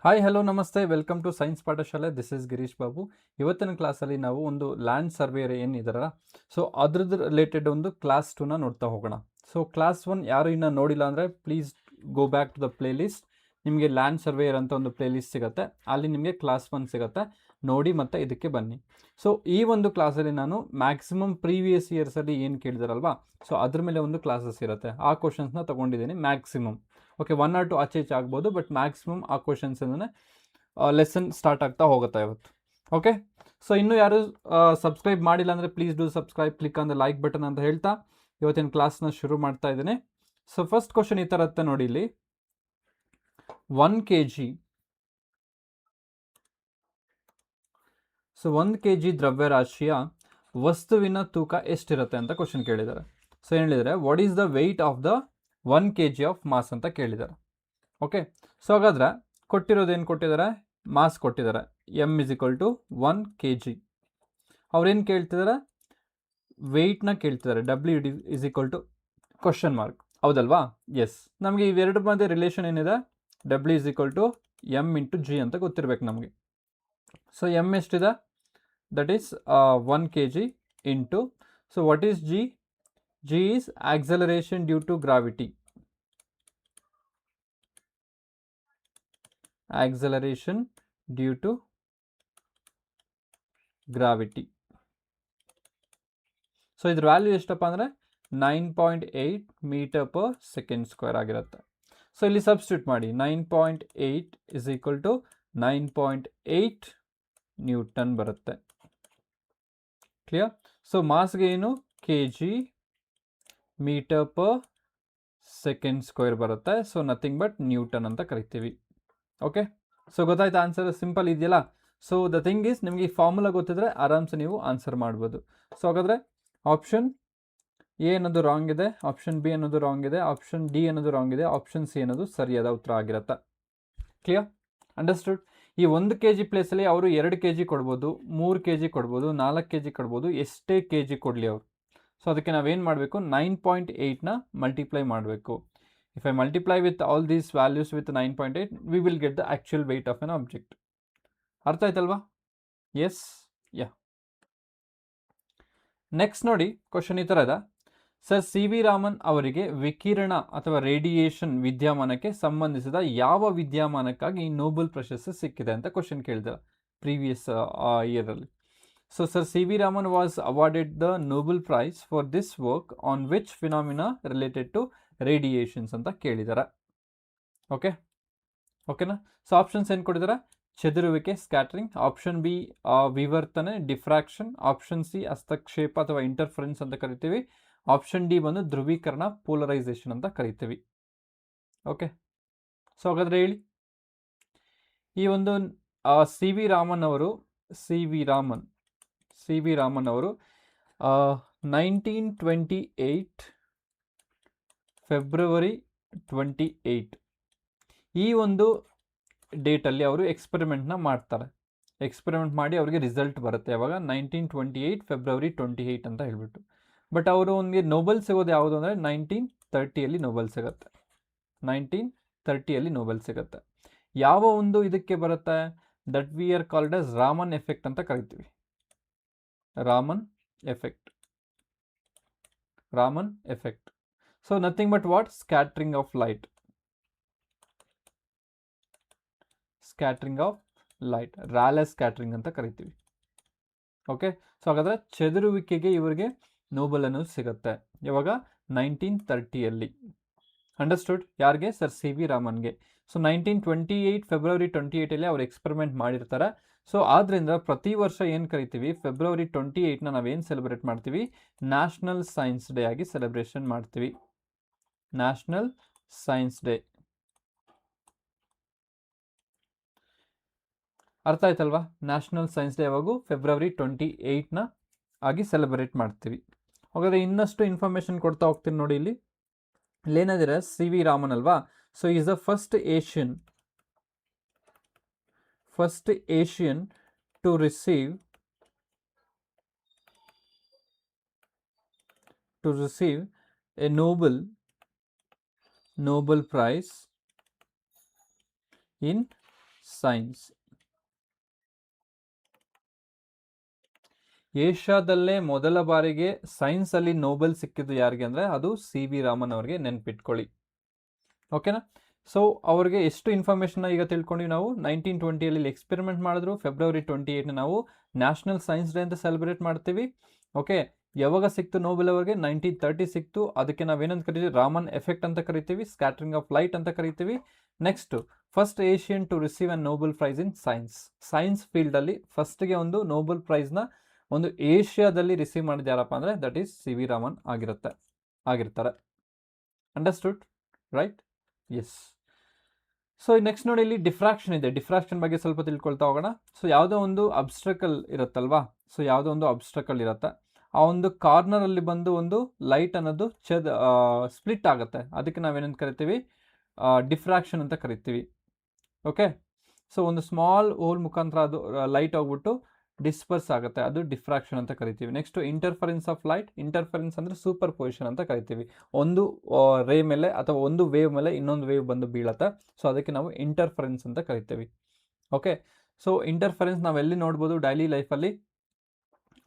Hi hello ನಮಸ್ತೆ welcome to science ಪಾಠಶಾಲೆ. This is Girish Babu. ಇವತ್ತಿನ ಕ್ಲಾಸಲ್ಲಿ ನಾವು ಒಂದು ಲ್ಯಾಂಡ್ ಸರ್ವೇಯರ್ ಏನಿದಾರಲ್ಲ, ಸೊ ಅದ್ರದ್ದು ರಿಲೇಟೆಡ್ ಒಂದು ಕ್ಲಾಸ್ 2ನ ನೋಡ್ತಾ ಹೋಗೋಣ. ಸೊ ಕ್ಲಾಸ್ 1 ಯಾರು ಇನ್ನೂ ನೋಡಿಲ್ಲ ಅಂದರೆ please go back to the playlist. ನಿಮಗೆ ಲ್ಯಾಂಡ್ ಸರ್ವೇಯರ್ ಅಂತ ಒಂದು ಪ್ಲೇ ಲಿಸ್ಟ್ ಸಿಗುತ್ತೆ, ಅಲ್ಲಿ ನಿಮಗೆ ಕ್ಲಾಸ್ 1 ಸಿಗುತ್ತೆ, ನೋಡಿ ಮತ್ತೆ ಇದಕ್ಕೆ ಬನ್ನಿ. ಸೊ ಈ ಒಂದು ಕ್ಲಾಸಲ್ಲಿ ನಾನು ಮ್ಯಾಕ್ಸಿಮಮ್ ಪ್ರೀವಿಯಸ್ ಇಯರ್ಸಲ್ಲಿ ಏನು ಕೇಳಿದಾರಲ್ವಾ, ಸೊ ಅದ್ರ ಮೇಲೆ ಒಂದು ಕ್ಲಾಸಸ್ ಇರುತ್ತೆ. ಆ ಕ್ವಶನ್ಸ್ನ ತೊಗೊಂಡಿದ್ದೀನಿ ಮ್ಯಾಕ್ಸಿಮಮ್. ಓಕೆ, 1 or 2 ಆಚೆ ಈಚೆ ಆಗ್ಬೋದು, ಬಟ್ ಮ್ಯಾಕ್ಸಿಮಮ್ ಆ ಕ್ವಶನ್ಸಿಂದನೇ ಲೆಸನ್ ಸ್ಟಾರ್ಟ್ ಆಗ್ತಾ ಹೋಗುತ್ತೆ ಇವತ್ತು. ಓಕೆ, ಸೊ ಇನ್ನೂ ಯಾರು ಸಬ್ಸ್ಕ್ರೈಬ್ ಮಾಡಿಲ್ಲ ಅಂದರೆ please do subscribe, click on the like button ಅಂತ ಹೇಳ್ತಾ ಇವತ್ತಿನ ಕ್ಲಾಸ್ನ ಶುರು ಮಾಡ್ತಾ ಇದ್ದೀನಿ. ಸೊ ಫಸ್ಟ್ ಕ್ವಶನ್ ಈ ಥರ ಇರುತ್ತೆ ನೋಡಿ ಇಲ್ಲಿ. 1 kg, ಸೊ 1 kg ದ್ರವ್ಯರಾಶಿಯ ವಸ್ತುವಿನ ತೂಕ ಎಷ್ಟಿರುತ್ತೆ ಅಂತ ಕ್ವಶನ್ ಕೇಳಿದ್ದಾರೆ. ಸೊ ಹೇಳಿದರೆ what is the weight of the 1 kg of mass ಅಂತ ಕೇಳಿದ್ದಾರೆ. ಓಕೆ, ಸೊ ಹಾಗಾದರೆ ಕೊಟ್ಟಿರೋದೇನು ಕೊಟ್ಟಿದ್ದಾರೆ, ಮಾಸ್ ಕೊಟ್ಟಿದ್ದಾರೆ, m = 1 kg. ಅವ್ರೇನು ಕೇಳ್ತಿದ್ದಾರೆ, ವೆಯ್ಟ್ನ ಕೇಳ್ತಿದ್ದಾರೆ, W ಕ್ವಶನ್ ಮಾರ್ಕ್, ಹೌದಲ್ವಾ? ಎಸ್, ನಮಗೆ ಇವೆರಡು ಮಧ್ಯೆ ರಿಲೇಷನ್ ಏನಿದೆ, W = m × g ಅಂತ ಗೊತ್ತಿರಬೇಕು ನಮಗೆ. ಸೊ m ಎಷ್ಟಿದೆ, that is 1 kg into, so what is g? G is acceleration due to gravity. Acceleration due to gravity. So ಇದ್ರ ವ್ಯಾಲ್ಯೂ ಎಷ್ಟಪ್ಪ ಅಂದರೆ 9.8 m/s² ಆಗಿರುತ್ತೆ. ಸೊ ಇಲ್ಲಿ ಸಬ್ಸ್ಟಿಟ್ಯೂಟ್ ಮಾಡಿ, 9.8 = 9.8 ನ್ಯೂಟನ್ ಬರುತ್ತೆ. ಕ್ಲಿಯರ್? ಸೊ ಮಾಸ್ಗೆ ಏನು, kg m/s² ಬರುತ್ತೆ. ಸೊ ನಥಿಂಗ್ ಬಟ್ ನ್ಯೂಟನ್ ಅಂತ ಕರಿತೀವಿ. ಓಕೆ, ಸೊ ಗೊತ್ತಾಯ್ತು, ಆನ್ಸರ್ ಸಿಂಪಲ್ ಇದೆಯಲ್ಲ. ಸೊ ದ ಥಿಂಗ್ ಈಸ್, ನಿಮಗೆ ಈ ಫಾರ್ಮುಲಾ ಗೊತ್ತಿದ್ರೆ ಆರಾಮ್ಸೆ ನೀವು ಆನ್ಸರ್ ಮಾಡ್ಬೋದು. ಸೊ ಹಾಗಾದರೆ ಆಪ್ಷನ್ ಎ ಅನ್ನೋದು ರಾಂಗ್ ಇದೆ, ಆಪ್ಷನ್ ಬಿ ಅನ್ನೋದು ರಾಂಗ್ ಇದೆ, ಆಪ್ಷನ್ ಡಿ ಅನ್ನೋದು ರಾಂಗ್ ಇದೆ, ಆಪ್ಷನ್ ಸಿ ಅನ್ನೋದು ಸರಿಯಾದ ಉತ್ತರ ಆಗಿರುತ್ತೆ. ಕ್ಲಿಯರ್? ಅಂಡರ್ಸ್ಟುಡ್? ಈ 1 kg ಪ್ಲೇಸಲ್ಲಿ ಅವರು 2 kg ಕೊಡ್ಬೋದು, 3 kg ಕೊಡ್ಬೋದು, 4 kg ಕೊಡ್ಬೋದು, ಎಷ್ಟೇ kg ಕೊಡಲಿ ಅವರು. ಸೊ ಅದಕ್ಕೆ ನಾವೇನು ಮಾಡಬೇಕು, 9.8ನ ಮಲ್ಟಿಪ್ಲೈ ಮಾಡಬೇಕು. If I multiply with all these values with 9.8, we will get the actual weight of an object. ಅರ್ಥ ಆಯ್ತಲ್ವಾ? Yes, yeah. ನೆಕ್ಸ್ಟ್ ನೋಡಿ, ಕ್ವಶನ್ ಈ ಥರ ಇದೆ. ಸರ್ CV ರಾಮನ್ ಅವರಿಗೆ ವಿಕಿರಣ ಅಥವಾ ರೇಡಿಯೇಷನ್ ವಿದ್ಯಮಾನಕ್ಕೆ ಸಂಬಂಧಿಸಿದ ಯಾವ ವಿದ್ಯಮಾನಕ್ಕಾಗಿ ನೋಬೆಲ್ ಪ್ರಶಸ್ತಿ ಸಿಕ್ಕಿದೆ ಅಂತ ಕ್ವಶನ್ ಕೇಳಿದ್ದಾರೆ ಪ್ರೀವಿಯಸ್ ಇಯರಲ್ಲಿ. So sir CV Raman was awarded the Nobel prize for this work on which phenomena related to radiations ಅಂತ ಕೇಳಿದ್ದಾರೆ. ಓಕೆನಾ? ಸೊ ಆಪ್ಷನ್ಸ್ ಏನು ಕೊಟ್ಟಿದ್ದಾರೆ, ಚದುರುವಿಕೆ ಸ್ಕ್ಯಾಟ್ರಿಂಗ್, ಆಪ್ಷನ್ ಬಿ ವಿವರ್ತನೆ ಡಿಫ್ರಾಕ್ಷನ್, ಆಪ್ಷನ್ ಸಿ ಹಸ್ತಕ್ಷೇಪ ಅಥವಾ ಇಂಟರ್ಫರೆನ್ಸ್ ಅಂತ ಕರಿತೀವಿ, ಆಪ್ಷನ್ ಡಿ ಬಂದು ಧ್ರುವೀಕರಣ ಪೋಲರೈಸೇಷನ್ ಅಂತ ಕರಿತೀವಿ. ಓಕೆ, ಸೊ ಹಾಗಾದರೆ ಹೇಳಿ, ಈ ಒಂದು CV ರಾಮನ್ ಅವರು 1928 ಫೆಬ್ರವರಿ 28 ಈ ಒಂದು ಡೇಟಲ್ಲಿ ಅವರು ಎಕ್ಸ್ಪೆರಿಮೆಂಟ್ನ ಮಾಡ್ತಾರೆ. ಎಕ್ಸ್ಪೆರಿಮೆಂಟ್ ಮಾಡಿ ಅವರಿಗೆ ರಿಸಲ್ಟ್ ಬರುತ್ತೆ ಯಾವಾಗ, 1928 ಫೆಬ್ರವರಿ 28 ಅಂತ ಹೇಳ್ಬಿಟ್ಟು. ಬಟ್ ಅವರು ಒಂದು ನೋಬೆಲ್ ಸಿಗೋದು ಯಾವುದು ಅಂದರೆ 1930ಯಲ್ಲಿ ನೋಬೆಲ್ ಸಿಗುತ್ತೆ. 1930ಯಲ್ಲಿ ನೋಬೆಲ್ ಸಿಗುತ್ತೆ. ಯಾವ ಒಂದು ಇದಕ್ಕೆ ಬರುತ್ತೆ, that we are called as Raman effect ಅಂತ ಕರಿತೀವಿ. Raman effect. So nothing but what, scattering of light, Rayleigh scattering ಅಂತ ಕರಿತೀವಿ. ಓಕೆ, ಸೊ ಹಾಗಾದರೆ ಚದುರುವಿಕೆಗೆ ಇವರಿಗೆ ನೋಬೆಲ್ ಅನ್ನೋದು ಸಿಗುತ್ತೆ ಯಾವಾಗ, 1930ಯಲ್ಲಿ. ಅಂಡರ್ಸ್ಟುಡ್? ಯಾರಿಗೆ, ಸರ್ CV ರಾಮನ್ಗೆ. ಸೊ 1928 ಫೆಬ್ರವರಿ 28ಲ್ಲಿ ಅವ್ರು ಎಕ್ಸ್ಪೆರಿಮೆಂಟ್ ಮಾಡಿರ್ತಾರೆ. ಸೊ ಆದ್ದರಿಂದ ಪ್ರತಿ ವರ್ಷ ಏನು ಕರಿತೀವಿ, ಫೆಬ್ರವರಿ 28ನ ನಾವೇನು ಸೆಲೆಬ್ರೇಟ್ ಮಾಡ್ತೀವಿ, ನ್ಯಾಷನಲ್ ಸೈನ್ಸ್ ಡೇ ಆಗಿ ಸೆಲೆಬ್ರೇಷನ್ ಮಾಡ್ತೀವಿ. National science day. ಅರ್ಥ ಆಯ್ತಲ್ವಾ? ನ್ಯಾಷನಲ್ ಸೈನ್ಸ್ ಡೇ ಯಾವಾಗೂ ಫೆಬ್ರವರಿ 28ನ ಆಗಿ ಸೆಲೆಬ್ರೇಟ್ ಮಾಡ್ತೀವಿ. ಹಾಗಾದರೆ ಇನ್ನಷ್ಟು ಇನ್ಫಾರ್ಮೇಷನ್ ಕೊಡ್ತಾ ಹೋಗ್ತೀನಿ ನೋಡಿ. ಇಲ್ಲಿ ಏನಾದರೆ CV ರಾಮನ್ ಅಲ್ವಾ, so is the first Asian to receive a Nobel Prize in science. ಏಷ್ಯಾದಲ್ಲೇ ಮೊದಲ ಬಾರಿಗೆ ಸೈನ್ಸಲ್ಲಿ ನೋಬೆಲ್ ಸಿಕ್ಕಿದ್ದು ಯಾರಿಗೆ ಅಂದರೆ ಅದು CV ರಾಮನ್ ಅವರಿಗೆ, ನೆನ್ಪಿಟ್ಕೊಳ್ಳಿ. ಓಕೆನಾ. ಸೊ ಅವ್ರಿಗೆ ಎಷ್ಟು ಇನ್ಫಾರ್ಮೇಷನ್ನ ಈಗ ತಿಳ್ಕೊಂಡ್ವಿ ನಾವು. 1920 ಎಕ್ಸ್ಪೆರಿಮೆಂಟ್ ಮಾಡಿದ್ರು. February 28 ನಾವು ನ್ಯಾಷನಲ್ ಸೈನ್ಸ್ ಡೇ ಅಂತ ಸೆಲೆಬ್ರೇಟ್ ಮಾಡ್ತೀವಿ. ಓಕೆ, ಯಾವಾಗ ಸಿಕ್ತು ನೋಬೆಲ್ ಅವರಿಗೆ? 1930 ಸಿಕ್ತು. ಅದಕ್ಕೆ ನಾವೇನಂತ ಕರಿತೀವಿ? ರಾಮನ್ ಎಫೆಕ್ಟ್ ಅಂತ ಕರಿತೀವಿ, ಸ್ಕ್ಯಾಟ್ರಿಂಗ್ ಆಫ್ ಲೈಟ್ ಅಂತ ಕರಿತೀವಿ. Next, first Asian to receive a Nobel prize in science. Science ಫೀಲ್ಡಲ್ಲಿ ಫಸ್ಟ್ಗೆ ಒಂದು ನೋಬೆಲ್ ಪ್ರೈಸ್ನ ಒಂದು ಏಷ್ಯಾದಲ್ಲಿ ರಿಸೀವ್ ಮಾಡಿದ ಯಾರಪ್ಪ ಅಂದರೆ ದಟ್ ಈಸ್ CV ರಾಮನ್ ಆಗಿರ್ತಾರೆ. Understood right? Yes. So next ನೋಡಿ, ಇಲ್ಲಿ ಡಿಫ್ರಾಕ್ಷನ್ ಇದೆ. ಡಿಫ್ರಾಕ್ಷನ್ ಬಗ್ಗೆ ಸ್ವಲ್ಪ ತಿಳ್ಕೊಳ್ತಾ ಹೋಗೋಣ. ಸೊ ಯಾವುದೋ ಒಂದು ಅಬ್ಸ್ಟ್ರಕಲ್ ಇರುತ್ತಲ್ವಾ, ಸೊ ಯಾವುದೋ ಒಂದು ಅಬ್ಸ್ಟ್ರಕಲ್ ಇರುತ್ತೆ, ಆ ಒಂದು ಕಾರ್ನರಲ್ಲಿ ಬಂದು ಒಂದು ಲೈಟ್ ಅನ್ನೋದು ಸ್ಪ್ಲಿಟ್ ಆಗುತ್ತೆ. ಅದಕ್ಕೆ ನಾವೇನಂತ ಕರಿತೀವಿ? ಡಿಫ್ರಾಕ್ಷನ್ ಅಂತ ಕರಿತೀವಿ. ಓಕೆ, ಸೊ ಒಂದು ಸ್ಮಾಲ್ ಹೋಲ್ ಮುಖಾಂತರ ಅದು ಲೈಟ್ ಹೋಗ್ಬಿಟ್ಟು ಡಿಸ್ಪರ್ಸ್ ಆಗುತ್ತೆ, ಅದು ಡಿಫ್ರಾಕ್ಷನ್ ಅಂತ ಕರಿತೀವಿ. Next, interference of light. Interference ಅಂದರೆ ಸೂಪರ್ ಪೊಸಿಷನ್ ಅಂತ ಕರಿತೀವಿ. ಒಂದು ರೇ ಮೇಲೆ ಅಥವಾ ಒಂದು ವೇವ್ ಮೇಲೆ ಇನ್ನೊಂದು ವೇವ್ ಬಂದು ಬೀಳತ್ತೆ, ಸೊ ಅದಕ್ಕೆ ನಾವು ಇಂಟರ್ಫರೆನ್ಸ್ ಅಂತ ಕರಿತೀವಿ. ಓಕೆ, ಸೊ ಇಂಟರ್ಫರೆನ್ಸ್ ನಾವೆಲ್ಲಿ ನೋಡ್ಬೋದು? ಡೈಲಿ ಲೈಫಲ್ಲಿ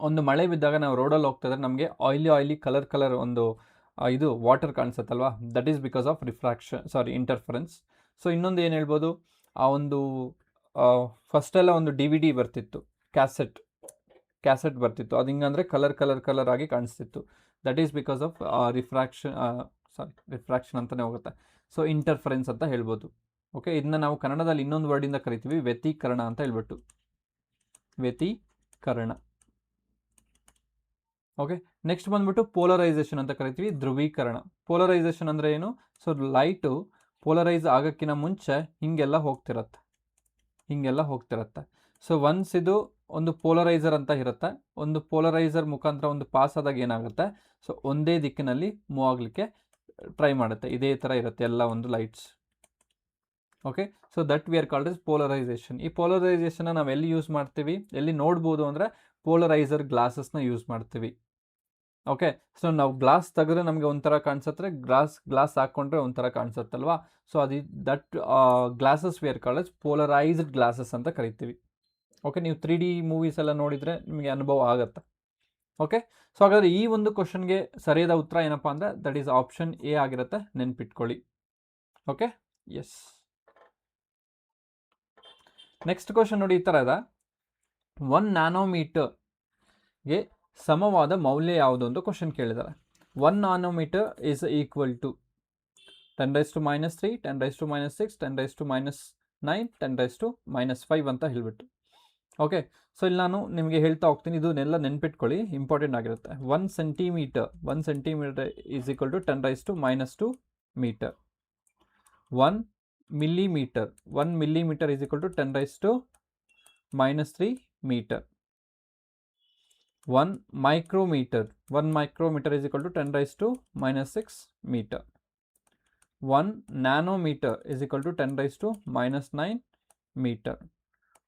ಒಂದು ಮಳೆ ಬಿದ್ದಾಗ ನಾವು ರೋಡಲ್ಲಿ ಹೋಗ್ತಾ ಇದ್ರೆ ನಮಗೆ ಆಯಿಲಿ ಕಲರ್ ಒಂದು ಇದು ವಾಟರ್ ಕಾಣಿಸುತ್ತಲ್ವಾ, that is because of interference. So ಇನ್ನೊಂದು ಏನು ಹೇಳ್ಬೋದು? ಆ ಒಂದು ಫಸ್ಟೆಲ್ಲ ಒಂದು DVD ಬರ್ತಿತ್ತು, ಕ್ಯಾಸೆಟ್ ಬರ್ತಿತ್ತು, ಅದು ಹಿಂಗಂದರೆ ಕಲರ್ ಆಗಿ ಕಾಣಿಸ್ತಿತ್ತು. That is because of refraction ಅಂತಲೇ ಹೋಗುತ್ತೆ. ಸೊ ಇಂಟರ್ಫರೆನ್ಸ್ ಅಂತ ಹೇಳ್ಬೋದು. ಓಕೆ, ಇದನ್ನ ನಾವು ಕನ್ನಡದಲ್ಲಿ ಇನ್ನೊಂದು ವರ್ಡಿಂದ ಕರಿತೀವಿ, ವ್ಯತಿಕರಣ ಅಂತ ಹೇಳ್ಬಿಟ್ಟು. ವ್ಯತಿಕರಣ. ಓಕೆ, ನೆಕ್ಸ್ಟ್ ಬಂದ್ಬಿಟ್ಟು ಪೋಲರೈಸೇಷನ್ ಅಂತ ಕರಿತೀವಿ, ಧ್ರುವೀಕರಣ. ಪೋಲರೈಸೇಷನ್ ಅಂದರೆ ಏನು? ಸೊ ಲೈಟು ಪೋಲರೈಸ್ ಆಗೋಕ್ಕಿಂತ ಮುಂಚೆ ಹಿಂಗೆಲ್ಲ ಹೋಗ್ತಿರತ್ತೆ. ಸೊ ಒನ್ಸ್ ಇದು ಒಂದು ಪೋಲರೈಸರ್ ಅಂತ ಇರುತ್ತೆ, ಒಂದು ಪೋಲರೈಸರ್ ಮುಖಾಂತರ ಒಂದು ಪಾಸ್ ಆದಾಗ ಏನಾಗುತ್ತೆ? ಸೊ ಒಂದೇ ದಿಕ್ಕಿನಲ್ಲಿ ಮೂವ್ ಆಗಲಿಕ್ಕೆ ಟ್ರೈ ಮಾಡುತ್ತೆ. ಇದೇ ಥರ ಇರುತ್ತೆ ಎಲ್ಲ ಒಂದು lights. Okay, so that we are called as polarisation. ಈ ಪೋಲರೈಸೇಷನ್ನ ನಾವು ಎಲ್ಲಿ ಯೂಸ್ ಮಾಡ್ತೀವಿ, ಎಲ್ಲಿ ನೋಡ್ಬೋದು ಅಂದರೆ ಪೋಲರೈಸರ್ ಗ್ಲಾಸಸ್ನ ಯೂಸ್ ಮಾಡ್ತೀವಿ. ಓಕೆ, ಸೊ ನಾವು ಗ್ಲಾಸ್ ತೆಗೆದ್ರೆ ನಮಗೆ ಒಂಥರ ಕಾಣಿಸುತ್ತೆ, ಗ್ಲಾಸ್ ಹಾಕ್ಕೊಂಡ್ರೆ ಒಂಥರ ಕಾಣಿಸುತ್ತಲ್ವಾ. So that glasses we are called as polarised glasses ಅಂತ ಕರಿತೀವಿ. ಓಕೆ, ನೀವು 3D ಮೂವೀಸ್ ಎಲ್ಲ ನೋಡಿದರೆ ನಿಮಗೆ ಅನುಭವ ಆಗುತ್ತೆ. ಓಕೆ, ಸೊ ಹಾಗಾದರೆ ಈ ಒಂದು ಕ್ವಶನ್ಗೆ ಸರಿಯಾದ ಉತ್ತರ ಏನಪ್ಪ ಅಂದರೆ ದಟ್ ಈಸ್ ಆಪ್ಷನ್ A ಆಗಿರುತ್ತೆ, ನೆನ್ಪಿಟ್ಕೊಳ್ಳಿ. Okay, S. ನೆಕ್ಸ್ಟ್ ಕ್ವಶನ್ ನೋಡಿ, ಈ ಥರ ಇದೆ. 1 ನ್ಯಾನೋಮೀಟರ್ಗೆ ಸಮವಾದ ಮೌಲ್ಯ ಯಾವುದು ಅಂತ ಕ್ವಶನ್ ಕೇಳಿದ್ದಾರೆ. 1 ನ್ಯಾನೋಮೀಟರ್ ಈಸ್ ಈಕ್ವಲ್ ಟು 10⁻³ 10⁻⁶ 10⁻⁹ 10⁻⁻5 ಅಂತ ಹೇಳ್ಬಿಟ್ಟು. ಓಕೆ, ಸೊ ಇಲ್ಲಿ ನಾನು ನಿಮಗೆ ಹೇಳ್ತಾ ಹೋಗ್ತೀನಿ, ಇದನ್ನೆಲ್ಲ ನೆನ್ಪಿಟ್ಕೊಳ್ಳಿ, ಇಂಪಾರ್ಟೆಂಟ್ ಆಗಿರುತ್ತೆ. 1 centimetre is equal to 10⁻² metre. 1 millimetre is equal to 10⁻³ metre. 1 micrometre is equal to 10⁻⁻6 metre. 1 nanometre is equal to 10⁻⁹ metre.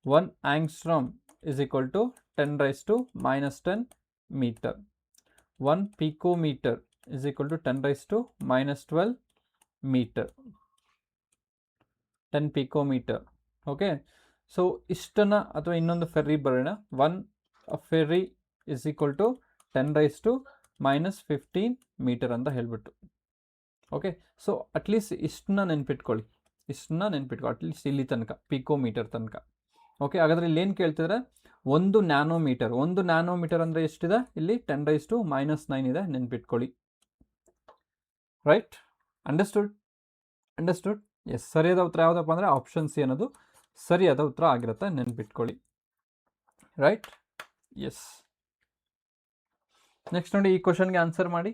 1 angstrom is equal to 10⁻⁻10 metre. 1 picometre is equal to 10⁻⁻12 metre. 10 picometre. Okay, so ಇಷ್ಟನ್ನು ಅಥವಾ ಇನ್ನೊಂದು fairy ಬರೋಣ. 1 fairy is equal to 10⁻⁻15 metre ಅಂತ ಹೇಳ್ಬಿಟ್ಟು. Okay, so at least ಇಷ್ಟನ್ನ ನೆನ್ಪಿಟ್ಕೊಳ್ಳಿ, at least ಇಲ್ಲಿ ತನಕ, picometre ತನಕ. ಓಕೆ, ಹಾಗಾದರೆ ಇಲ್ಲಿ ಏನು ಕೇಳ್ತಿದ್ರೆ 1 ನ್ಯಾನೋಮೀಟರ್ ಅಂದರೆ ಎಷ್ಟಿದೆ? ಇಲ್ಲಿ 10⁻⁻9 ಇದೆ, ನೆನ್ಪಿಟ್ಕೊಳ್ಳಿ. ರೈಟ್? ಅಂಡರ್ಸ್ಟುಡ್? ಎಸ್. ಸರಿಯಾದ ಉತ್ತರ ಯಾವುದಪ್ಪ ಅಂದರೆ ಆಪ್ಷನ್ C ಅನ್ನೋದು ಸರಿಯಾದ ಉತ್ತರ ಆಗಿರುತ್ತೆ, ನೆನ್ಪಿಟ್ಕೊಳ್ಳಿ. ರೈಟ್? ಎಸ್. ನೆಕ್ಸ್ಟ್ ನೋಡಿ, ಈ ಕ್ವಶನ್ಗೆ ಆನ್ಸರ್ ಮಾಡಿ.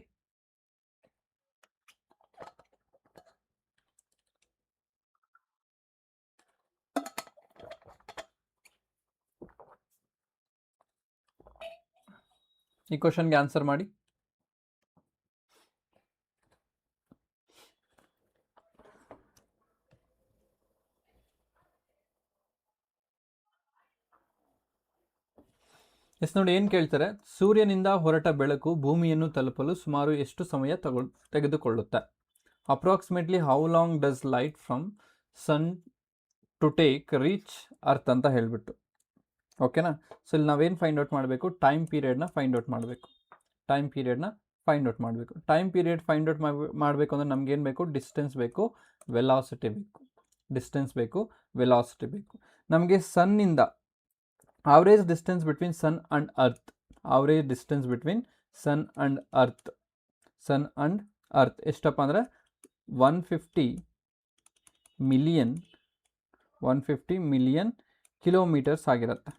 ಈ ಕ್ವಶನ್ಗೆ ಆನ್ಸರ್ ಮಾಡಿ. ಎಸ್ ನೋಡಿ, ಏನು ಕೇಳ್ತಾರೆ? ಸೂರ್ಯನಿಂದ ಹೊರಟ ಬೆಳಕು ಭೂಮಿಯನ್ನು ತಲುಪಲು ಸುಮಾರು ಎಷ್ಟು ಸಮಯ ತೆಗೆದುಕೊಳ್ಳುತ್ತೆ? Approximately how long does light from sun to take reach earth ಅಂತ ಹೇಳಿಬಿಟ್ಟು. ಓಕೆನಾ? ಸೊ ಇಲ್ಲಿ ನಾವೇನು ಫೈಂಡ್ ಔಟ್ ಮಾಡಬೇಕು, ಟೈಮ್ ಪೀರಿಯಡ್ನ ಫೈಂಡ್ ಔಟ್ ಮಾಡಬೇಕು. ಟೈಮ್ ಪೀರಿಯಡ್ನ ಫೈಂಡ್ ಔಟ್ ಮಾಡಬೇಕು. ಟೈಮ್ ಪೀರಿಯಡ್ ಫೈಂಡ್ ಔಟ್ ಮಾಡಬೇಕು ಅಂದರೆ ನಮ್ಗೇನು ಬೇಕು, ಡಿಸ್ಟೆನ್ಸ್ ಬೇಕು, ವೆಲಾಸಿಟಿ ಬೇಕು. ಡಿಸ್ಟೆನ್ಸ್ ಬೇಕು, ವೆಲಾಸಿಟಿ ಬೇಕು. ನಮಗೆ ಸನ್ನಿಂದ average distance between sun and earth, average distance between sun and earth, sun and earth ಎಷ್ಟಪ್ಪ ಅಂದರೆ 150 ಮಿಲಿಯನ್ ಕಿಲೋಮೀಟರ್ಸ್ ಆಗಿರುತ್ತೆ.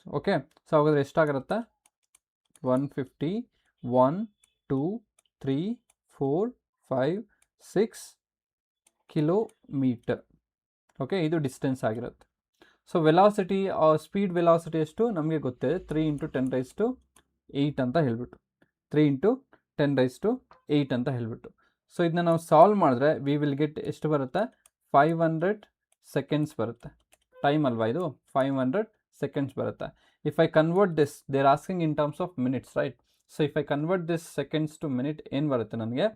ಓಕೆ, ಸೊ ಹಾಗಾದರೆ ಎಷ್ಟಾಗಿರುತ್ತೆ, 150, 1, 2, 3, 4, 5, 6 ಕಿಲೋಮೀಟರ್. ಓಕೆ, ಇದು ಡಿಸ್ಟೆನ್ಸ್ ಆಗಿರುತ್ತೆ. ಸೊ ವೆಲಾಸಿಟಿ, ಸ್ಪೀಡ್ ವೆಲಾಸಿಟಿ ಎಷ್ಟು ನಮಗೆ ಗೊತ್ತಿದೆ, 3 × 10⁸ ಅಂತ ಹೇಳ್ಬಿಟ್ಟು, 3 × 10⁸ ಅಂತ ಹೇಳ್ಬಿಟ್ಟು. ಸೊ ಇದನ್ನ ನಾವು ಸಾಲ್ವ್ ಮಾಡಿದ್ರೆ ವಿ ವಿಲ್ ಗೆಟ್ ಎಷ್ಟು ಬರುತ್ತೆ, 500 ಸೆಕೆಂಡ್ಸ್ ಬರುತ್ತೆ. ಟೈಮ್ ಅಲ್ವಾ ಇದು, 500 ಸೆಕೆಂಡ್ಸ್ ಬರುತ್ತೆ. If I convert this, they are asking in terms of minutes, right? So if I convert this seconds to minute ಏನು ಬರುತ್ತೆ ನನಗೆ,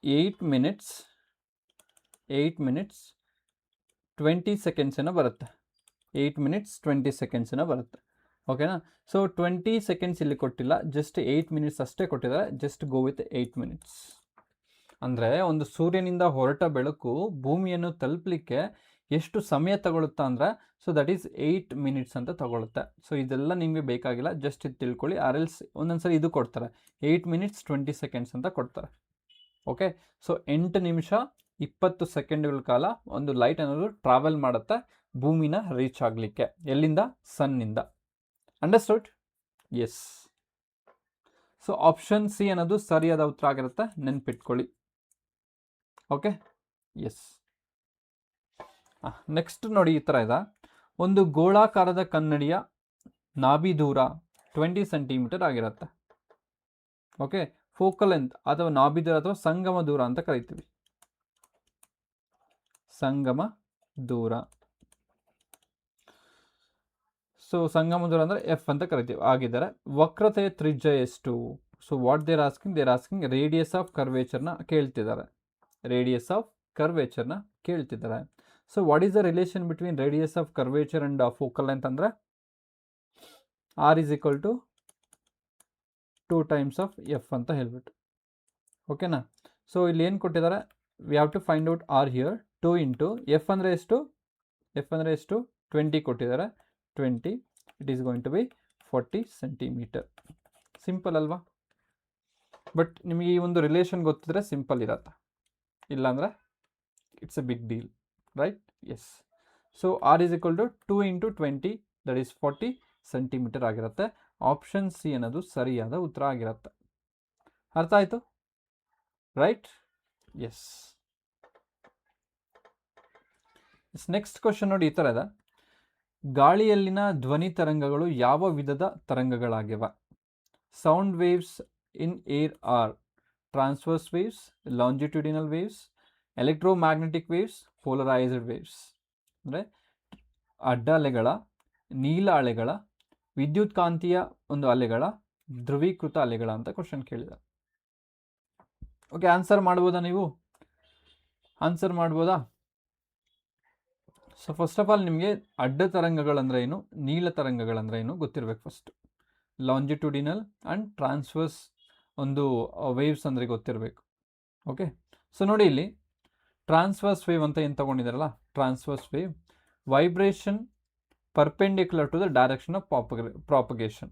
8 ಮಿನಿಟ್ಸ್ 20 ಸೆಕೆಂಡ್ಸ್ ಏನೋ ಬರುತ್ತೆ. 8 ಮಿನಿಟ್ಸ್ 20 ಸೆಕೆಂಡ್ಸ್ ಏನೋ ಬರುತ್ತೆ. ಓಕೆನಾ? ಸೊ 20 ಸೆಕೆಂಡ್ಸ್ ಇಲ್ಲಿ ಕೊಟ್ಟಿಲ್ಲ, ಜಸ್ಟ್ 8 ಮಿನಿಟ್ಸ್ ಅಷ್ಟೇ ಕೊಟ್ಟಿದ್ದಾರೆ. Just go with 8 minutes. ಅಂದರೆ ಒಂದು ಸೂರ್ಯನಿಂದ ಹೊರಟ ಬೆಳಕು ಭೂಮಿಯನ್ನು ತಲುಪಲಿಕ್ಕೆ ಎಷ್ಟು ಸಮಯ ತಗೊಳುತ್ತಾ ಅಂದರೆ, ಸೊ ದಟ್ ಈಸ್ 8 ಮಿನಿಟ್ಸ್ ಅಂತ ತಗೊಳುತ್ತೆ. ಸೊ ಇದೆಲ್ಲ ನಿಮಗೆ ಬೇಕಾಗಿಲ್ಲ, ಜಸ್ಟ್ ಇದು ತಿಳ್ಕೊಳ್ಳಿ. ಆರ್ ಎಲ್ಸ್ ಒಂದೊಂದ್ಸರಿ ಇದು ಕೊಡ್ತಾರೆ, 8 ಮಿನಿಟ್ಸ್ 20 ಸೆಕೆಂಡ್ಸ್ ಅಂತ ಕೊಡ್ತಾರೆ. ಓಕೆ, ಸೊ 8 ನಿಮಿಷ 20 ಸೆಕೆಂಡ್ಗಳ ಕಾಲ ಒಂದು ಲೈಟ್ ಅನ್ನೋದು ಟ್ರಾವೆಲ್ ಮಾಡುತ್ತೆ ಭೂಮಿನ ರೀಚ್ ಆಗಲಿಕ್ಕೆ. ಎಲ್ಲಿಂದ? ಸನ್ನಿಂದ. Understood? Yes. So option C ಅನ್ನೋದು ಸರಿಯಾದ ಉತ್ತರ ಆಗಿರುತ್ತೆ, ನೆನ್ಪಿಟ್ಕೊಳ್ಳಿ. Okay, S. ನೆಕ್ಸ್ಟ್ ನೋಡಿ, ಈ ಥರ ಇದೆ. ಒಂದು ಗೋಳಾಕಾರದ ಕನ್ನಡಿಯ ನಾಭಿ ದೂರ 20 ಸೆಂಟಿಮೀಟರ್ ಆಗಿರುತ್ತೆ. ಓಕೆ, ಫೋಕಲ್ ಲೆಂತ್ ಅಥವಾ ನಾಭಿ ದೂರ ಅಥವಾ ಸಂಗಮ ದೂರ ಅಂತ ಕರಿತೀವಿ. ಸಂಗಮ ದೂರ. ಸೊ ಸಂಗಮ ದೂರ ಅಂದರೆ ಎಫ್ ಅಂತ ಕರಿತೀವಿ. ಆಗಿದ್ದಾರೆ. ವಕ್ರತೆಯ ತ್ರಿಜ್ಯ ಎಷ್ಟು? So what they're asking radius of ಕರ್ವೇಚರ್ನ ಕೇಳ್ತಿದ್ದಾರೆ. ರೇಡಿಯಸ್ ಆಫ್ ಕರ್ವೇಚರ್ನ ಕೇಳ್ತಿದ್ದಾರೆ. So what is the relation between radius of curvature and focal length ಅಂದರೆ R is equal to 2 times of F ಅಂತ ಹೇಳ್ಬಿಟ್ಟು. ಓಕೆನಾ? ಸೊ ಇಲ್ಲಿ ಏನು ಕೊಟ್ಟಿದ್ದಾರೆ, we have to find out R here. 2 into F ಅಂದರೆ ಎಷ್ಟು, 20 ಕೊಟ್ಟಿದ್ದಾರೆ. 20, it is going to be 40 centimetre. Simple ಅಲ್ವಾ? ಬಟ್ ನಿಮಗೆ ಈ ಒಂದು ರಿಲೇಷನ್ ಗೊತ್ತಿದ್ರೆ ಸಿಂಪಲ್ ಇರತ್ತೆ, ಇಲ್ಲಾಂದರೆ it's a big deal, right? Yes. So R is equal to 2 into 20, that is 40 centimetre ಆಗಿರುತ್ತೆ. ಆಪ್ಷನ್ ಸಿ ಅನ್ನೋದು ಸರಿಯಾದ ಉತ್ತರ ಆಗಿರುತ್ತೆ. ಅರ್ಥ ಆಯಿತು, ರೈಟ್? ಎಸ್. ನೆಕ್ಸ್ಟ್ ಕ್ವಶನ್ ನೋಡಿ, ಈ ಥರ ಇದೆ. ಗಾಳಿಯಲ್ಲಿನ ಧ್ವನಿ ತರಂಗಗಳು ಯಾವ ವಿಧದ ತರಂಗಗಳಾಗಿವೆ? Sound waves in air are transverse waves, longitudinal waves, electromagnetic waves, polarised waves. ಅಂದರೆ ಅಡ್ಡ ಅಲೆಗಳ, ನೀಲ ಅಲೆಗಳ, ವಿದ್ಯುತ್ ಕಾಂತೀಯ ಒಂದು ಅಲೆಗಳ, ಧ್ರುವೀಕೃತ ಅಲೆಗಳ ಅಂತ ಕ್ವಶನ್ ಕೇಳಿದ್ದಾರೆ. ಓಕೆ, ಆನ್ಸರ್ ಮಾಡ್ಬೋದಾ ನೀವು? ಆನ್ಸರ್ ಮಾಡ್ಬೋದಾ? ಸೊ ಫಸ್ಟ್ ಆಫ್ ಆಲ್ ನಿಮಗೆ ಅಡ್ಡ ತರಂಗಗಳಂದ್ರೆ ಏನು, ನೀಲ ತರಂಗಗಳಂದ್ರೆ ಏನು ಗೊತ್ತಿರಬೇಕು ಫಸ್ಟ್. ಲಾಂಜಿಟ್ಯೂಡಿನಲ್ ಆ್ಯಂಡ್ ಟ್ರಾನ್ಸ್ವರ್ಸ್ ಒಂದು ವೇವ್ಸ್ ಅಂದರೆ ಗೊತ್ತಿರಬೇಕು. ಓಕೆ, ಸೊ ನೋಡಿ ಇಲ್ಲಿ ಟ್ರಾನ್ಸ್ವರ್ಸ್ ವೇವ್ ಅಂತ ಏನು ತೊಗೊಂಡಿದ್ದಾರಲ್ಲ, transverse wave vibration perpendicular to the direction of propagation.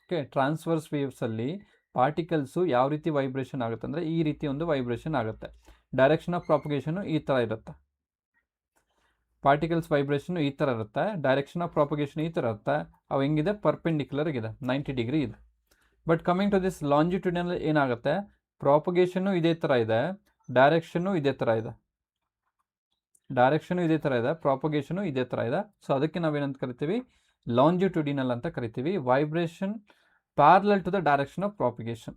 Okay, transverse ವೇವ್ಸಲ್ಲಿ ಪಾರ್ಟಿಕಲ್ಸು ಯಾವ ರೀತಿ ವೈಬ್ರೇಷನ್ ಆಗುತ್ತೆ ಅಂದರೆ ಈ ರೀತಿ ಒಂದು ವೈಬ್ರೇಷನ್ ಆಗುತ್ತೆ. ಡೈರೆಕ್ಷನ್ ಆಫ್ ಪ್ರಾಪಗೇಷನು ಈ ಥರ ಇರುತ್ತೆ. ಪಾರ್ಟಿಕಲ್ಸ್ ವೈಬ್ರೇಷನ್ ಈ ಥರ ಇರುತ್ತೆ, ಡೈರೆಕ್ಷನ್ ಆಫ್ ಪ್ರಾಪಗೇಷನ್ ಈ ಥರ ಇರುತ್ತೆ. ಅವು ಹೆಂಗಿದೆ, ಪರ್ಪೆಂಡಿಕ್ಯುಲರ್ ಇದೆ, 90 ಡಿಗ್ರಿ ಇದೆ. But coming to this longitudinal ಏನಾಗುತ್ತೆ, ಪ್ರಾಪಗೇಷನ್ನು ಇದೇ ಥರ ಇದೆ, ಡೈರೆಕ್ಷನ್ನು ಇದೇ ಥರ ಇದೆ, ಪ್ರಾಪಗೇಷನು ಇದೇ ಥರ ಇದೆ. ಸೊ ಅದಕ್ಕೆ ನಾವೇನಂತ ಕರಿತೀವಿ, ಲಾಂಜಿಟ್ಯೂಡಿನಲ್ ಅಂತ ಕರಿತೀವಿ. Vibration parallel to the direction of propagation.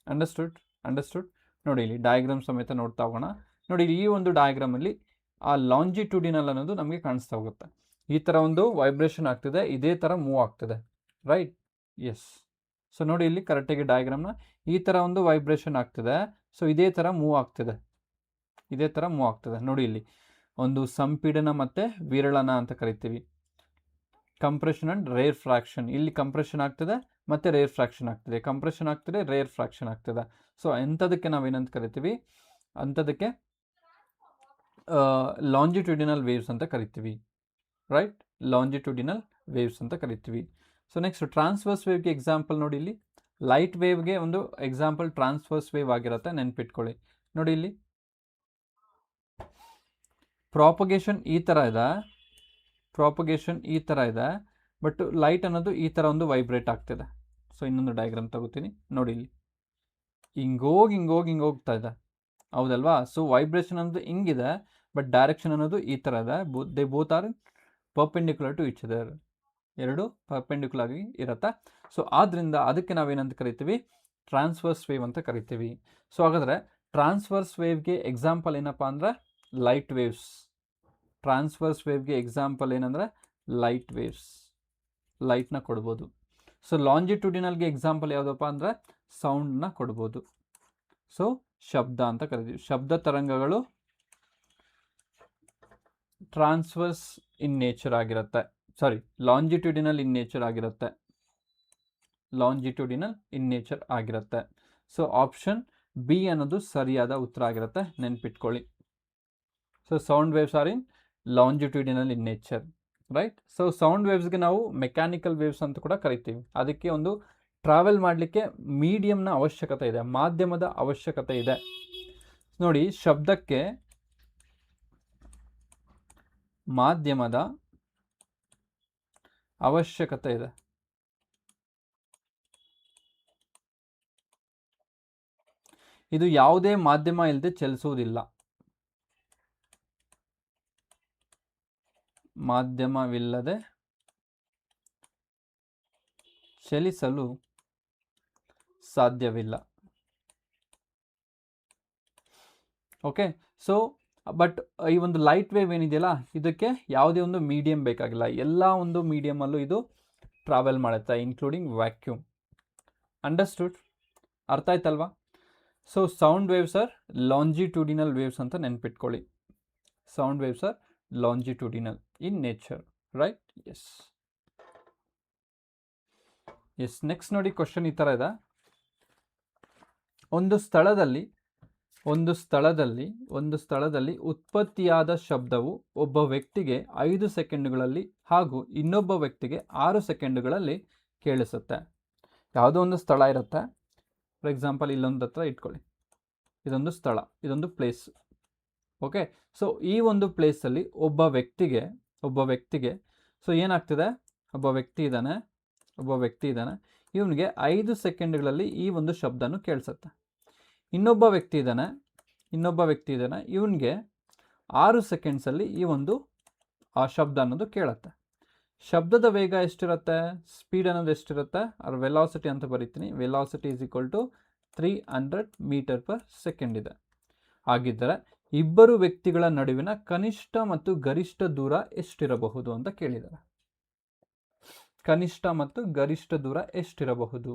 Understood? ನೋಡಿ ಇಲ್ಲಿ ಡಯಾಗ್ರಾಮ್ ಸಮೇತ ನೋಡ್ತಾ ಹೋಗೋಣ. ನೋಡಿ ಈ ಒಂದು ಡಯಾಗ್ರಾಮಲ್ಲಿ ಆ ಲಾಂಜಿಟ್ಯೂಡಿನಲ್ ಅನ್ನೋದು ನಮಗೆ ಕಾಣಿಸ್ತಾ ಹೋಗುತ್ತೆ. ಈ ಥರ ಒಂದು ವೈಬ್ರೇಷನ್ ಆಗ್ತಿದೆ, ಇದೇ ಥರ ಮೂವ್ ಆಗ್ತಿದೆ, ರೈಟ್? ಎಸ್. ಸೊ ನೋಡಿ ಇಲ್ಲಿ ಕರೆಕ್ಟಾಗಿ ಡಯಾಗ್ರಾಮ್ನ ಈ ಥರ ಒಂದು ವೈಬ್ರೇಷನ್ ಆಗ್ತಿದೆ, ಸೊ ಇದೇ ಥರ ಮೂವ್ ಆಗ್ತಿದೆ. ಇದೇ ಥರ ಮೂವ್ ಆಗ್ತದೆ. ನೋಡಿ ಇಲ್ಲಿ ಒಂದು ಸಂಪೀಡನ ಮತ್ತು ವಿರಳನ ಅಂತ ಕರಿತೀವಿ. Compression and rarefaction. ಇಲ್ಲಿ ಕಂಪ್ರೆಷನ್ ಆಗ್ತದೆ ಮತ್ತು ರೇರ್ ಫ್ರಾಕ್ಷನ್ ಆಗ್ತದೆ, ಕಂಪ್ರೆಷನ್ ಆಗ್ತದೆ, ರೇರ್ ಫ್ರಾಕ್ಷನ್ ಆಗ್ತದೆ. ಸೊ ಅಂಥದಕ್ಕೆ ನಾವೇನಂತ ಕರಿತೀವಿ, ಅಂಥದಕ್ಕೆ ಲಾಂಜಿಟ್ಯೂಡಿನಲ್ ವೇವ್ಸ್ ಅಂತ ಕರಿತೀವಿ, ರೈಟ್? ಲಾಂಜಿಟ್ಯೂಡಿನಲ್ ವೇವ್ಸ್ ಅಂತ ಕರಿತೀವಿ. ಸೊ ನೆಕ್ಸ್ಟ್ ಟ್ರಾನ್ಸ್ವರ್ಸ್ ವೇವ್ಗೆ ಎಕ್ಸಾಂಪಲ್ ನೋಡಿ ಇಲ್ಲಿ. ಲೈಟ್ ವೇವ್ಗೆ ಒಂದು ಎಕ್ಸಾಂಪಲ್ ಟ್ರಾನ್ಸ್ವರ್ಸ್ ವೇವ್ ಆಗಿರುತ್ತೆ, ನೆನ್ಪಿಟ್ಕೊಳ್ಳಿ. ನೋಡಿ ಇಲ್ಲಿ ಪ್ರಾಪಗೇಷನ್ ಈ ಥರ ಇದೆ, ಪ್ರಾಪಗೇಷನ್ ಈ ಥರ ಇದೆ, ಬಟ್ ಲೈಟ್ ಅನ್ನೋದು ಈ ಥರ ಒಂದು ವೈಬ್ರೇಟ್ ಆಗ್ತಿದೆ. ಸೊ ಇನ್ನೊಂದು ಡಯಾಗ್ರಾಮ್ ತಗೋತೀನಿ ನೋಡಿ ಇಲ್ಲಿ. ಹಿಂಗೋಗಿ ಹೋಗ್ತಾ ಇದೆ, ಹೌದಲ್ವಾ? ಸೊ ವೈಬ್ರೇಷನ್ ಅನ್ನೋದು ಹಿಂಗಿದೆ, ಬಟ್ ಡೈರೆಕ್ಷನ್ ಅನ್ನೋದು ಈ ಥರ ಇದೆ. They both are perpendicular to each other. ಎರಡು ಪರ್ಪೆಂಡಿಕ್ಯುಲರ್ ಆಗಿ ಇರುತ್ತೆ. ಸೊ ಆದ್ದರಿಂದ ಅದಕ್ಕೆ ನಾವೇನಂತ ಕರಿತೀವಿ, ಟ್ರಾನ್ಸ್ವರ್ಸ್ ವೇವ್ ಅಂತ ಕರಿತೀವಿ. ಸೊ ಹಾಗಾದರೆ ಟ್ರಾನ್ಸ್ವರ್ಸ್ ವೇವ್ಗೆ ಎಕ್ಸಾಂಪಲ್ ಏನಪ್ಪ ಅಂದರೆ ಲೈಟ್ ವೇವ್ಸ್. ಟ್ರಾನ್ಸ್ವರ್ಸ್ ವೇವ್ಗೆ ಎಕ್ಸಾಂಪಲ್ ಏನಂದರೆ ಲೈಟ್ ವೇವ್ಸ್, ಲೈಟ್ನ ಕೊಡ್ಬೋದು. ಸೊ ಲಾಂಜಿಟ್ಯೂಡಿನಲ್ಗೆ ಎಕ್ಸಾಂಪಲ್ ಯಾವುದಪ್ಪ ಅಂದರೆ ಸೌಂಡ್ನ ಕೊಡ್ಬೋದು. ಸೊ ಶಬ್ದ ಅಂತ ಕರಿತೀವಿ. ಶಬ್ದ ತರಂಗಗಳು ಟ್ರಾನ್ಸ್ವರ್ಸ್ ಇನ್ ನೇಚರ್ ಆಗಿರುತ್ತೆ, ಸಾರಿ ಲಾಂಜಿಟ್ಯೂಡಿನಲ್ ಇನ್ ನೇಚರ್ ಆಗಿರುತ್ತೆ, ಲಾಂಜಿಟ್ಯೂಡಿನಲ್ ಇನ್ ನೇಚರ್ ಆಗಿರುತ್ತೆ. ಸೊ ಆಪ್ಷನ್ ಬಿ ಅನ್ನೋದು ಸರಿಯಾದ ಉತ್ತರ ಆಗಿರುತ್ತೆ, ನೆನ್ಪಿಟ್ಕೊಳ್ಳಿ. So sound waves are in longitudinal in nature, right? So sound ವೇವ್ಸ್ಗೆ ನಾವು ಮೆಕ್ಯಾನಿಕಲ್ ವೇವ್ಸ್ ಅಂತ ಕೂಡ ಕರಿತೀವಿ. ಅದಕ್ಕೆ ಒಂದು ಟ್ರಾವೆಲ್ ಮಾಡಲಿಕ್ಕೆ ಮೀಡಿಯಮ್ನ ಅವಶ್ಯಕತೆ ಇದೆ, ಮಾಧ್ಯಮದ ಅವಶ್ಯಕತೆ ಇದೆ. ನೋಡಿ, ಶಬ್ದಕ್ಕೆ ಮಾಧ್ಯಮದ ಅವಶ್ಯಕತೆ ಇದೆ. ಇದು ಯಾವುದೇ ಮಾಧ್ಯಮ ಇಲ್ಲದೆ ಚಲಿಸುವುದಿಲ್ಲ, ಮಾಧ್ಯಮವಿಲ್ಲದೆ ಚಲಿಸಲು ಸಾಧ್ಯವಿಲ್ಲ. ಓಕೆ, ಸೊ ಬಟ್ ಈ ಒಂದು ಲೈಟ್ ವೇವ್ ಏನಿದೆಯಲ್ಲ, ಇದಕ್ಕೆ ಯಾವುದೇ ಒಂದು ಮೀಡಿಯಮ್ ಬೇಕಾಗಿಲ್ಲ, ಎಲ್ಲ ಒಂದು ಮೀಡಿಯಮಲ್ಲೂ ಇದು ಟ್ರಾವೆಲ್ ಮಾಡುತ್ತೆ, ಇನ್ಕ್ಲೂಡಿಂಗ್ ವ್ಯಾಕ್ಯೂಮ್. ಅಂಡರ್ಸ್ಟುಡ್? ಅರ್ಥ ಆಯ್ತಲ್ವಾ? So sound waves are longitudinal waves ಅಂತ ನೆನ್ಪಿಟ್ಕೊಳ್ಳಿ. Sound waves are longitudinal in nature, right? Yes. Next ನೋಡಿ, ಕ್ವಶನ್ ಈ ಥರ ಇದೆ. ಒಂದು ಸ್ಥಳದಲ್ಲಿ ಉತ್ಪತ್ತಿಯಾದ ಶಬ್ದವು ಒಬ್ಬ ವ್ಯಕ್ತಿಗೆ 5 ಸೆಕೆಂಡುಗಳಲ್ಲಿ ಹಾಗೂ ಇನ್ನೊಬ್ಬ ವ್ಯಕ್ತಿಗೆ 6 ಸೆಕೆಂಡುಗಳಲ್ಲಿ ಕೇಳಿಸುತ್ತೆ. ಯಾವುದೋ ಒಂದು ಸ್ಥಳ ಇರುತ್ತೆ, ಫಾರ್ ಎಕ್ಸಾಂಪಲ್ ಇಲ್ಲೊಂದು ಹತ್ರ ಇಟ್ಕೊಳ್ಳಿ, ಇದೊಂದು ಸ್ಥಳ, ಇದೊಂದು ಪ್ಲೇಸ್. ಓಕೆ, ಸೊ ಈ ಒಂದು ಪ್ಲೇಸಲ್ಲಿ ಒಬ್ಬ ವ್ಯಕ್ತಿಗೆ ಸೊ ಏನಾಗ್ತಿದೆ, ಒಬ್ಬ ವ್ಯಕ್ತಿ ಇದ್ದಾನೆ, ಇವನಿಗೆ 5 ಸೆಕೆಂಡ್ಗಳಲ್ಲಿ ಈ ಒಂದು ಶಬ್ದನೂ ಕೇಳಿಸುತ್ತೆ. ಇನ್ನೊಬ್ಬ ವ್ಯಕ್ತಿ ಇದ್ದಾನೆ, ಇವನಿಗೆ 6 ಸೆಕೆಂಡ್ಸಲ್ಲಿ ಈ ಒಂದು ಆ ಶಬ್ದ ಅನ್ನೋದು ಕೇಳುತ್ತೆ. ಶಬ್ದದ ವೇಗ ಎಷ್ಟಿರುತ್ತೆ, ಸ್ಪೀಡ್ ಅನ್ನೋದು ಎಷ್ಟಿರುತ್ತೆ, ಅವ್ರ ವೆಲಾಸಿಟಿ ಅಂತ ಬರೀತೀನಿ. Velocity is equal to 300 metre per second ಇದೆ. ಹಾಗಿದ್ದರೆ ಇಬ್ಬರು ವ್ಯಕ್ತಿಗಳ ನಡುವಿನ ಕನಿಷ್ಠ ಮತ್ತು ಗರಿಷ್ಠ ದೂರ ಎಷ್ಟಿರಬಹುದು ಅಂತ ಕೇಳಿದ್ದಾರೆ. ಕನಿಷ್ಠ ಮತ್ತು ಗರಿಷ್ಠ ದೂರ ಎಷ್ಟಿರಬಹುದು?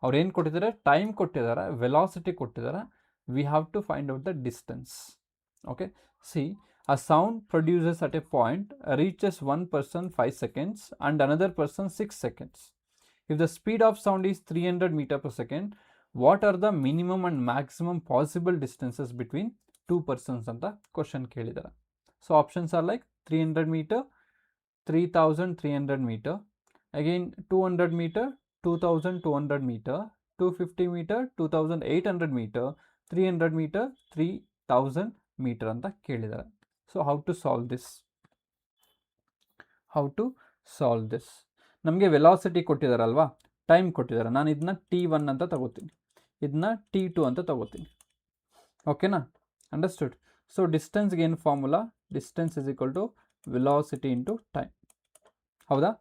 ಅವ್ರು ಏನು ಕೊಟ್ಟಿದ್ದಾರೆ, ಟೈಮ್ ಕೊಟ್ಟಿದ್ದಾರೆ, ವೆಲಾಸಿಟಿ ಕೊಟ್ಟಿದ್ದಾರೆ. We have to find out the distance. Okay, see, a sound produces at a point reaches one person 5 seconds and another person 6 seconds. If the speed of sound is 300 meter per second, what are the minimum and maximum possible distances between two persons ಅಂತ question ಕೇಳಿದ್ದಾರೆ. So options are like 300 meter, 3300 meter, again 200 meter, 2200 meter, 250 meter, 2800 meter, 300 meter, 3000 meter ಅಂತ ಕೇಳಿದ್ದಾರೆ. So how to solve this? ನಮಗೆ velocity ಕೊಟ್ಟಿದ್ದಾರಲ್ವಾ, time ಕೊಟ್ಟಿದ್ದಾರೆ. ನಾನು ಇದನ್ನ T1 ಅಂತ ತಗೋತೀನಿ, ಇದನ್ನ T2 ಅಂತ ತಗೋತೀನಿ. ಓಕೆನಾ? ಅಂಡರ್ಸ್ಟುಡ್? ಸೊ ಡಿಸ್ಟೆನ್ಸ್ಗೆ ಏನು formula? Distance is equal to velocity into time. ಹೌದಾ?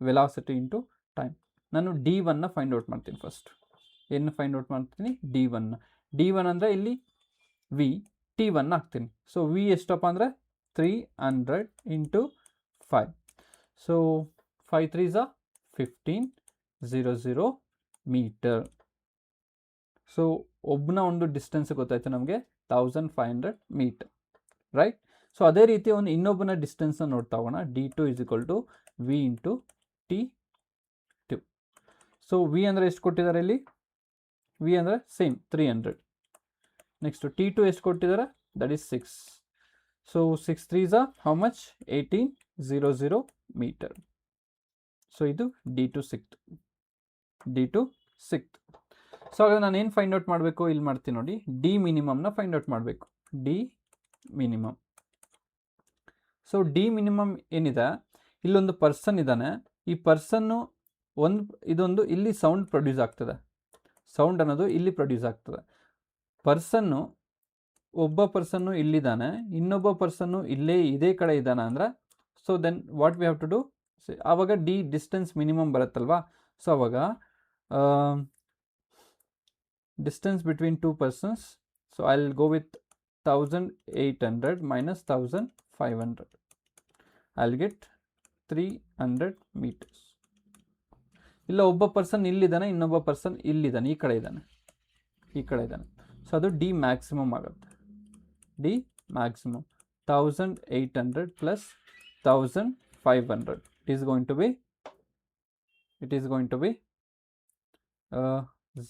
Velocity into time. ನಾನು D1ನ ಫೈಂಡ್ ಔಟ್ ಮಾಡ್ತೀನಿ. ಫಸ್ಟ್ ಏನು ಫೈಂಡ್ ಔಟ್ ಮಾಡ್ತೀನಿ? D1 ಅಂದರೆ ಇಲ್ಲಿ ವಿ, T1 ಹಾಕ್ತೀನಿ. ಸೊ ವಿ ಎಷ್ಟಪ್ಪ ಅಂದರೆ 300 into 5. So 5 3s 1500 metre. So ಒಬ್ಬನ ಒಂದು ಡಿಸ್ಟೆನ್ಸ್ ಗೊತ್ತಾಯ್ತು ನಮಗೆ 1500 ಮೀಟರ್, ರೈಟ್. ಸೊ ಅದೇ ರೀತಿ ಒಂದು ಇನ್ನೊಬ್ಬನ ಡಿಸ್ಟೆನ್ಸ್ನ ನೋಡ್ತಾ ಹೋಗೋಣ. D2 = V into T2. So we ಅಂದರೆ ಎಷ್ಟು ಕೊಟ್ಟಿದ್ದಾರೆ ಇಲ್ಲಿ? ವಿ ಅಂದರೆ ಸೇಮ್ 300. ನೆಕ್ಸ್ಟ್ T2 ಎಷ್ಟು ಕೊಟ್ಟಿದ್ದಾರೆ? That is 6. So 6 3s are how much? 1800 metre. So ಇದು D2 ಸಿಕ್ತು. D2 ಸಿಕ್ತು. ಸೊ ಹಾಗಾದ್ರೆ ನಾನು ಏನು ಫೈಂಡ್ ಔಟ್ ಮಾಡಬೇಕು? ಇಲ್ಲಿ ಮಾಡ್ತೀನಿ ನೋಡಿ, ಡಿ ಮಿನಿಮಮ್ನ ಫೈಂಡ್ ಔಟ್ ಮಾಡಬೇಕು. D minimum. So D minimum ಏನಿದೆ, ಇಲ್ಲೊಂದು ಪರ್ಸನ್ ಇದ್ದಾನೆ. ಈ ಪರ್ಸನ್ನು ಇದೊಂದು ಇಲ್ಲಿ ಸೌಂಡ್ ಪ್ರೊಡ್ಯೂಸ್ ಆಗ್ತದೆ. ಸೌಂಡ್ ಅನ್ನೋದು ಇಲ್ಲಿ ಪ್ರೊಡ್ಯೂಸ್ ಆಗ್ತದೆ. ಒಬ್ಬ ಪರ್ಸನ್ನು ಇಲ್ಲಿದ್ದಾನೆ, ಇನ್ನೊಬ್ಬ ಪರ್ಸನ್ನು ಇದೇ ಕಡೆ ಇದ್ದಾನೆ ಅಂದರೆ, so then what we have to do? ಆವಾಗ ಡಿ ಡಿಸ್ಟೆನ್ಸ್ ಮಿನಿಮಮ್ ಬರುತ್ತಲ್ವಾ. ಸೊ ಅವಾಗ distance between two persons, so I will go with 1800 minus 1500. I'll get 300 meters. ಇಲ್ಲ ಒಬ್ಬ ಪರ್ಸನ್ ಇಲ್ಲಿದ್ದಾನೆ, ಇನ್ನೊಬ್ಬ ಪರ್ಸನ್ ಇಲ್ಲಿದ್ದಾನೆ, ಈ ಕಡೆ ಇದ್ದಾನೆ. ಸೊ ಅದು ಡಿ ಮ್ಯಾಕ್ಸಿಮಮ್ ಆಗುತ್ತೆ. D maximum 1800 plus 1500 is going to be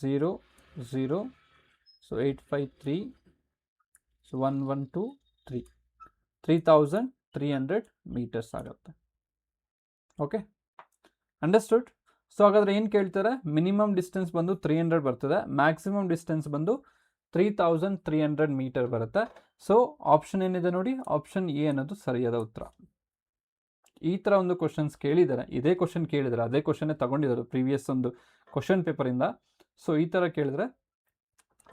0 0. So 853. So 1123 3300 metres ಆಗುತ್ತೆ. Okay, understood. ಸೊ ಹಾಗಾದರೆ ಏನು ಕೇಳ್ತಾರೆ? ಮಿನಿಮಮ್ ಡಿಸ್ಟೆನ್ಸ್ ಬಂದು 300 ಬರ್ತದೆ, ಮ್ಯಾಕ್ಸಿಮಮ್ ಡಿಸ್ಟೆನ್ಸ್ ಬಂದು 3300 ಮೀಟರ್ ಬರುತ್ತೆ. ಸೊ ಆಪ್ಷನ್ ಏನಿದೆ ನೋಡಿ, ಆಪ್ಷನ್ ಎ ಅನ್ನೋದು ಸರಿಯಾದ ಉತ್ತರ. ಈ ಥರ ಒಂದು ಕ್ವಶನ್ಸ್ ಕೇಳಿದ್ದಾರೆ, ಇದೇ ಕ್ವಶನ್ ಕೇಳಿದ್ದಾರೆ, ಅದೇ ಕ್ವಶನ್ನೇ ತಗೊಂಡಿದ್ದಾರೆ ಪ್ರೀವಿಯಸ್ ಒಂದು ಕ್ವಶನ್ ಪೇಪರಿಂದ. ಸೊ ಈ ಥರ ಕೇಳಿದ್ರೆ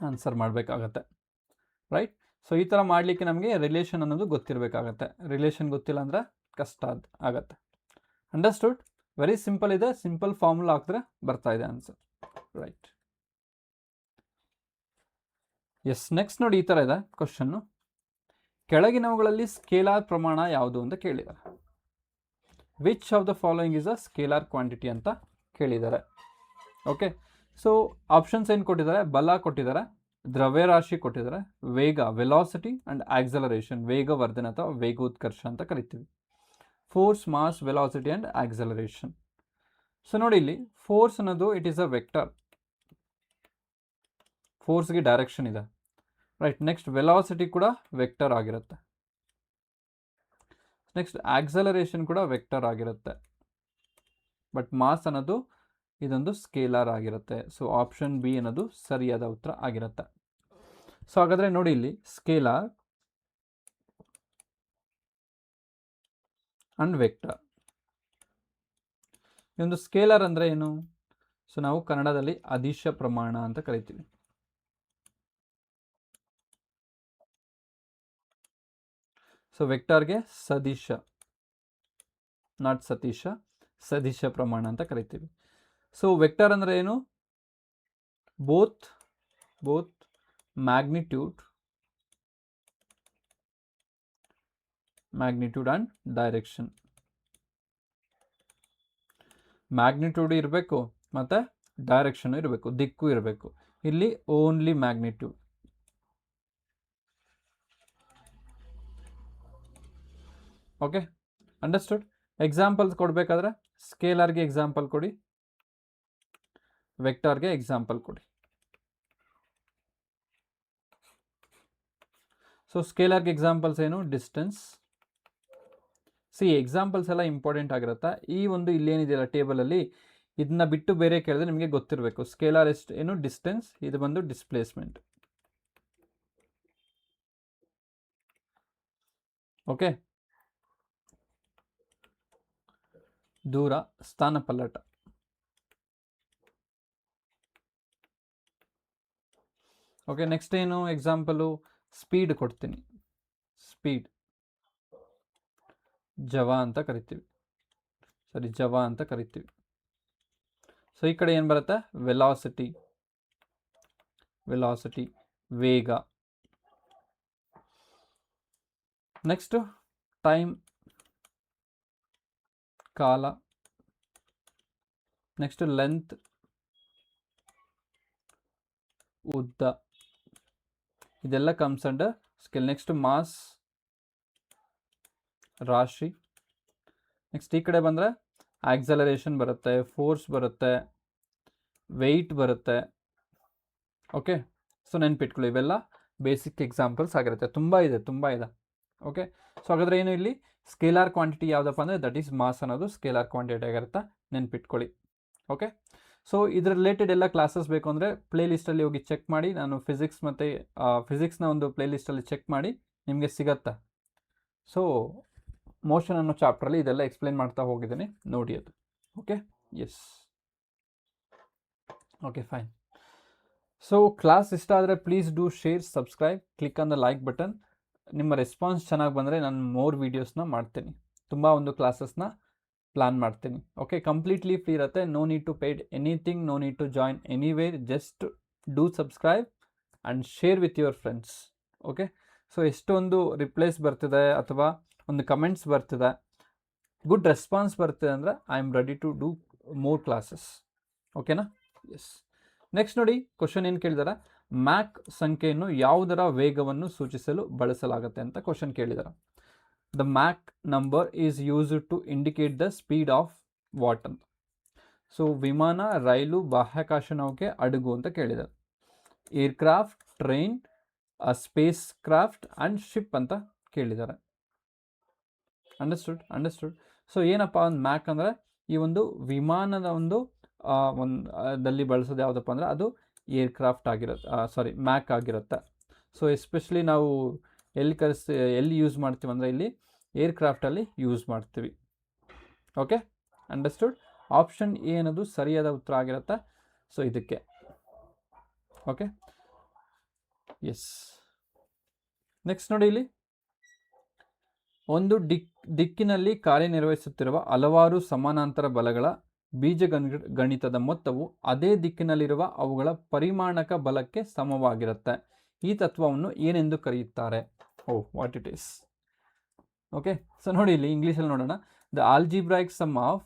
ಆನ್ಸರ್ ಮಾಡಬೇಕಾಗತ್ತೆ, ರೈಟ್. ಸೊ ಈ ಥರ ಮಾಡಲಿಕ್ಕೆ ನಮಗೆ ರಿಲೇಷನ್ ಅನ್ನೋದು ಗೊತ್ತಿರಬೇಕಾಗತ್ತೆ. ರಿಲೇಷನ್ ಗೊತ್ತಿಲ್ಲ ಅಂದರೆ ಕಷ್ಟ ಆಗತ್ತೆ. ಅಂಡರ್ಸ್ಟುಡ್? ವೆರಿ ಸಿಂಪಲ್ ಇದೆ, ಸಿಂಪಲ್ ಫಾರ್ಮುಲಾ ಹಾಕಿದ್ರೆ ಬರ್ತಾ ಇದೆ ಆನ್ಸರ್, ರೈಟ್. ಎಸ್, ನೆಕ್ಸ್ಟ್ ನೋಡಿ, ಈ ಥರ ಇದೆ ಕ್ವಶನ್ನು. ಕೆಳಗಿನವುಗಳಲ್ಲಿ ಸ್ಕೇಲಾರ್ ಪ್ರಮಾಣ ಯಾವುದು ಅಂತ ಕೇಳಿದ್ದಾರೆ. Which of the following is a scalar quantity ಅಂತ ಕೇಳಿದ್ದಾರೆ. ಓಕೆ, ಸೊ ಆಪ್ಷನ್ಸ್ ಏನು ಕೊಟ್ಟಿದ್ದಾರೆ? ಬಲ ಕೊಟ್ಟಿದ್ದಾರೆ, ದ್ರವ್ಯರಾಶಿ ಕೊಟ್ಟಿದ್ದಾರೆ, ವೇಗ ವೆಲಾಸಿಟಿ ಆ್ಯಂಡ್ ಆಕ್ಸಲರೇಷನ್ ವೇಗವರ್ಧನೆ ಅಥವಾ ವೇಗೋತ್ಕರ್ಷ ಅಂತ ಕರಿತೀವಿ. Force, mass, velocity and acceleration. So ನೋಡಿ, ಇಲ್ಲಿ ಫೋರ್ಸ್ ಅನ್ನೋದು ಇಟ್ ಈಸ್ ಅ ವೆಕ್ಟರ್. ಫೋರ್ಸ್ಗೆ ಡೈರೆಕ್ಷನ್ ಇದೆ, ರೈಟ್. ನೆಕ್ಸ್ಟ್ ವೆಲಾಸಿಟಿ ಕೂಡ ವೆಕ್ಟರ್ ಆಗಿರುತ್ತೆ. ನೆಕ್ಸ್ಟ್ ಆಕ್ಸಲರೇಷನ್ ಕೂಡ ವೆಕ್ಟರ್ ಆಗಿರುತ್ತೆ. ಬಟ್ ಮಾಸ್ ಅನ್ನೋದು ಇದೊಂದು ಸ್ಕೇಲಾರ್ ಆಗಿರುತ್ತೆ. ಸೊ ಆಪ್ಷನ್ ಬಿ ಅನ್ನೋದು ಸರಿಯಾದ ಉತ್ತರ ಆಗಿರುತ್ತೆ. ಸೊ ಹಾಗಾದರೆ ನೋಡಿ, ಇಲ್ಲಿ ಸ್ಕೇಲಾರ್ ಅಂಡ್ ವೆಕ್ಟರ್. ಈ ಒಂದು ಸ್ಕೇಲಾರ್ ಅಂದರೆ ಏನು? ಸೊ ನಾವು ಕನ್ನಡದಲ್ಲಿ ಅದಿಶ ಪ್ರಮಾಣ ಅಂತ ಕರಿತೀವಿ. ಸೊ ವೆಕ್ಟರ್ಗೆ ಸದಿಶ, ನಾಟ್ ಸತೀಶ, ಸದಿಶ ಪ್ರಮಾಣ ಅಂತ ಕರಿತೀವಿ. ಸೊ ವೆಕ್ಟರ್ ಅಂದರೆ ಏನು? Both magnitude and direction. Magnitude ಇರಬೇಕು ಮತ್ತು ಡೈರೆಕ್ಷನ್ ಇರಬೇಕು, ದಿಕ್ಕು ಇರಬೇಕು. ಇಲ್ಲಿ only magnitude. Okay, understood. Examples ಕೊಡಬೇಕಾದ್ರೆ ಸ್ಕೇಲಾರ್ಗೆ ಎಕ್ಸಾಂಪಲ್ ಕೊಡಿ, ವೆಕ್ಟರ್ಗೆ ಎಕ್ಸಾಂಪಲ್ ಕೊಡಿ. ಸೊ ಸ್ಕೇಲಾರ್ಗೆ ಎಕ್ಸಾಂಪಲ್ಸ್ ಏನು? ಡಿಸ್ಟೆನ್ಸ್. ಸಿ, ಎಕ್ಸಾಂಪಲ್ಸ್ ಎಲ್ಲ ಇಂಪಾರ್ಟೆಂಟ್ ಆಗಿರುತ್ತೆ. ಈ ಒಂದು ಇಲ್ಲೇನಿದೆಯಲ್ಲ ಟೇಬಲಲ್ಲಿ, ಇದನ್ನ ಬಿಟ್ಟು ಬೇರೆ ಕೇಳಿದ್ರೆ ನಿಮಗೆ ಗೊತ್ತಿರಬೇಕು. ಸ್ಕೇಲಾರ್ ಏನು? ಡಿಸ್ಟೆನ್ಸ್. ಇದು ಬಂದು ಡಿಸ್ಪ್ಲೇಸ್ಮೆಂಟ್. ಓಕೆ, ದೂರ, ಸ್ಥಾನಪಲ್ಲಟ. ಓಕೆ, ನೆಕ್ಸ್ಟ್ ಏನು ಎಕ್ಸಾಂಪಲು? ಸ್ಪೀಡ್ ಕೊಡ್ತೀನಿ. ಸ್ಪೀಡ್ ಜವ ಅಂತ ಕರಿತೀವಿ. ಸೊ ಈ ಕಡೆ ಏನು ಬರುತ್ತೆ? ವೆಲಾಸಿಟಿ, ವೇಗ. ನೆಕ್ಸ್ಟ್ ಟೈಮ್, ಕಾಲ. ನೆಕ್ಸ್ಟ್ ಲೆಂತ್, ಉದ್ದ. ಇದೆಲ್ಲ comes under scale. Next mass, ರಾಶಿ. ನೆಕ್ಸ್ಟ್ ಈ ಕಡೆ ಬಂದರೆ ಆಕ್ಸಲರೇಷನ್ ಬರುತ್ತೆ, ಫೋರ್ಸ್ ಬರುತ್ತೆ, ವೆಯ್ಟ್ ಬರುತ್ತೆ. ಓಕೆ, ಸೊ ನೆನ್ಪಿಟ್ಕೊಳ್ಳಿ, ಇವೆಲ್ಲ ಬೇಸಿಕ್ ಎಕ್ಸಾಂಪಲ್ಸ್ ಆಗಿರುತ್ತೆ. ತುಂಬ ಇದೆ. ಓಕೆ, ಸೊ ಹಾಗಾದರೆ ಏನು ಇಲ್ಲಿ ಸ್ಕೇಲಾರ್ ಕ್ವಾಂಟಿಟಿ ಯಾವುದಪ್ಪ ಅಂದರೆ ದಟ್ ಈಸ್ ಮಾಸ್ ಅನ್ನೋದು ಸ್ಕೇಲಾರ್ ಕ್ವಾಂಟಿಟಿ ಆಗಿರುತ್ತೆ, ನೆನ್ಪಿಟ್ಕೊಳ್ಳಿ. ಓಕೆ, ಸೊ ಇದ್ರ ರಿಲೇಟೆಡ್ ಎಲ್ಲ ಕ್ಲಾಸಸ್ ಬೇಕು ಅಂದರೆ ಪ್ಲೇ ಲಿಸ್ಟಲ್ಲಿ ಹೋಗಿ ಚೆಕ್ ಮಾಡಿ. ನಾನು ಫಿಸಿಕ್ಸ್ ಮತ್ತು ಫಿಸಿಕ್ಸ್ನ ಒಂದು ಪ್ಲೇ ಲಿಸ್ಟಲ್ಲಿ ಚೆಕ್ ಮಾಡಿ ನಿಮಗೆ ಸಿಗತ್ತೆ. ಸೊ ಮೋಷನ್ ಅನ್ನೋ ಚಾಪ್ಟ್ರಲ್ಲಿ ಇದೆಲ್ಲ ಎಕ್ಸ್ಪ್ಲೇನ್ ಮಾಡ್ತಾ ಹೋಗಿದ್ದೀನಿ, ನೋಡಿ ಅದು. Okay, yes, okay, fine. So class ಇಷ್ಟ ಆದರೆ please do share, subscribe, click on the like button. ನಿಮ್ಮ ರೆಸ್ಪಾನ್ಸ್ ಚೆನ್ನಾಗಿ ಬಂದರೆ ನಾನು ಮೋರ್ ವೀಡಿಯೋಸ್ನ ಮಾಡ್ತೀನಿ, ತುಂಬ ಒಂದು ಕ್ಲಾಸಸ್ನ ಪ್ಲ್ಯಾನ್ ಮಾಡ್ತೀನಿ. ಓಕೆ, ಕಂಪ್ಲೀಟ್ಲಿ ಫ್ರೀ ಇರುತ್ತೆ, no need to paid anything, no need to join anywhere, just do subscribe and share with your friends. Okay, so ಎಷ್ಟೊಂದು ರಿಪ್ಲೈಸ್ ಬರ್ತಿದೆ ಅಥವಾ ಒಂದು ಕಮೆಂಟ್ಸ್ ಬರ್ತಿದೆ, ಗುಡ್ ರೆಸ್ಪಾನ್ಸ್ ಬರ್ತಿದೆ ಅಂದರೆ I am ready to do more classes. ಓಕೆನಾ? Yes. Next ನೋಡಿ, question ಏನು ಕೇಳಿದಾರೆ, ಮ್ಯಾಕ್ ಸಂಖ್ಯೆಯನ್ನು ಯಾವುದರ ವೇಗವನ್ನು ಸೂಚಿಸಲು ಬಳಸಲಾಗುತ್ತೆ ಅಂತ ಕ್ವಶನ್ ಕೇಳಿದ್ದಾರೆ. The Mach number is used to indicate the speed of what ಅಂತ. ಸೊ ವಿಮಾನ, ರೈಲು, ಬಾಹ್ಯಾಕಾಶ ನೌಕೆ, ಹಡಗು ಅಂತ ಕೇಳಿದ್ದಾರೆ. Aircraft, train, spacecraft and ship ಅಂತ ಕೇಳಿದ್ದಾರೆ. ಅಂಡರ್ಸ್ಟುಡ್. ಸೊ ಏನಪ್ಪ ಒಂದು ಮ್ಯಾಕ್ ಅಂದರೆ ಈ ಒಂದು ವಿಮಾನದ ಒಂದು ದಲ್ಲಿ ಬಳಸೋದು ಯಾವುದಪ್ಪ ಅಂದರೆ ಅದು ಏರ್ಕ್ರಾಫ್ಟ್ ಆಗಿರುತ್ತೆ, ಮ್ಯಾಕ್ ಆಗಿರುತ್ತೆ. ಸೊ ಎಸ್ಪೆಷಲಿ ನಾವು ಎಲ್ಲಿ ಯೂಸ್ ಮಾಡ್ತೀವಿ ಅಂದರೆ ಇಲ್ಲಿ ಏರ್ಕ್ರಾಫ್ಟಲ್ಲಿ ಯೂಸ್ ಮಾಡ್ತೀವಿ. Okay, understood. ಆಪ್ಷನ್ ಎ ಅನ್ನೋದು ಸರಿಯಾದ ಉತ್ತರ ಆಗಿರುತ್ತೆ. ಸೊ ಇದಕ್ಕೆ ಓಕೆ, ಎಸ್. ನೆಕ್ಸ್ಟ್ ನೋಡಿ, ಇಲ್ಲಿ ಒಂದು ದಿಕ್ಕಿನಲ್ಲಿ ಕಾರ್ಯನಿರ್ವಹಿಸುತ್ತಿರುವ ಹಲವಾರು ಸಮಾನಾಂತರ ಬಲಗಳ ಬೀಜಗಣಿತದ ಮೊತ್ತವು ಅದೇ ದಿಕ್ಕಿನಲ್ಲಿರುವ ಅವುಗಳ ಪರಿಮಾಣಕ ಬಲಕ್ಕೆ ಸಮವಾಗಿರುತ್ತೆ. ಈ ತತ್ವವನ್ನು ಏನೆಂದು ಕರೆಯುತ್ತಾರೆ? What it is. Okay, so ನೋಡಿ ಇಲ್ಲಿ ಇಂಗ್ಲೀಷಲ್ಲಿ ನೋಡೋಣ. The algebraic sum of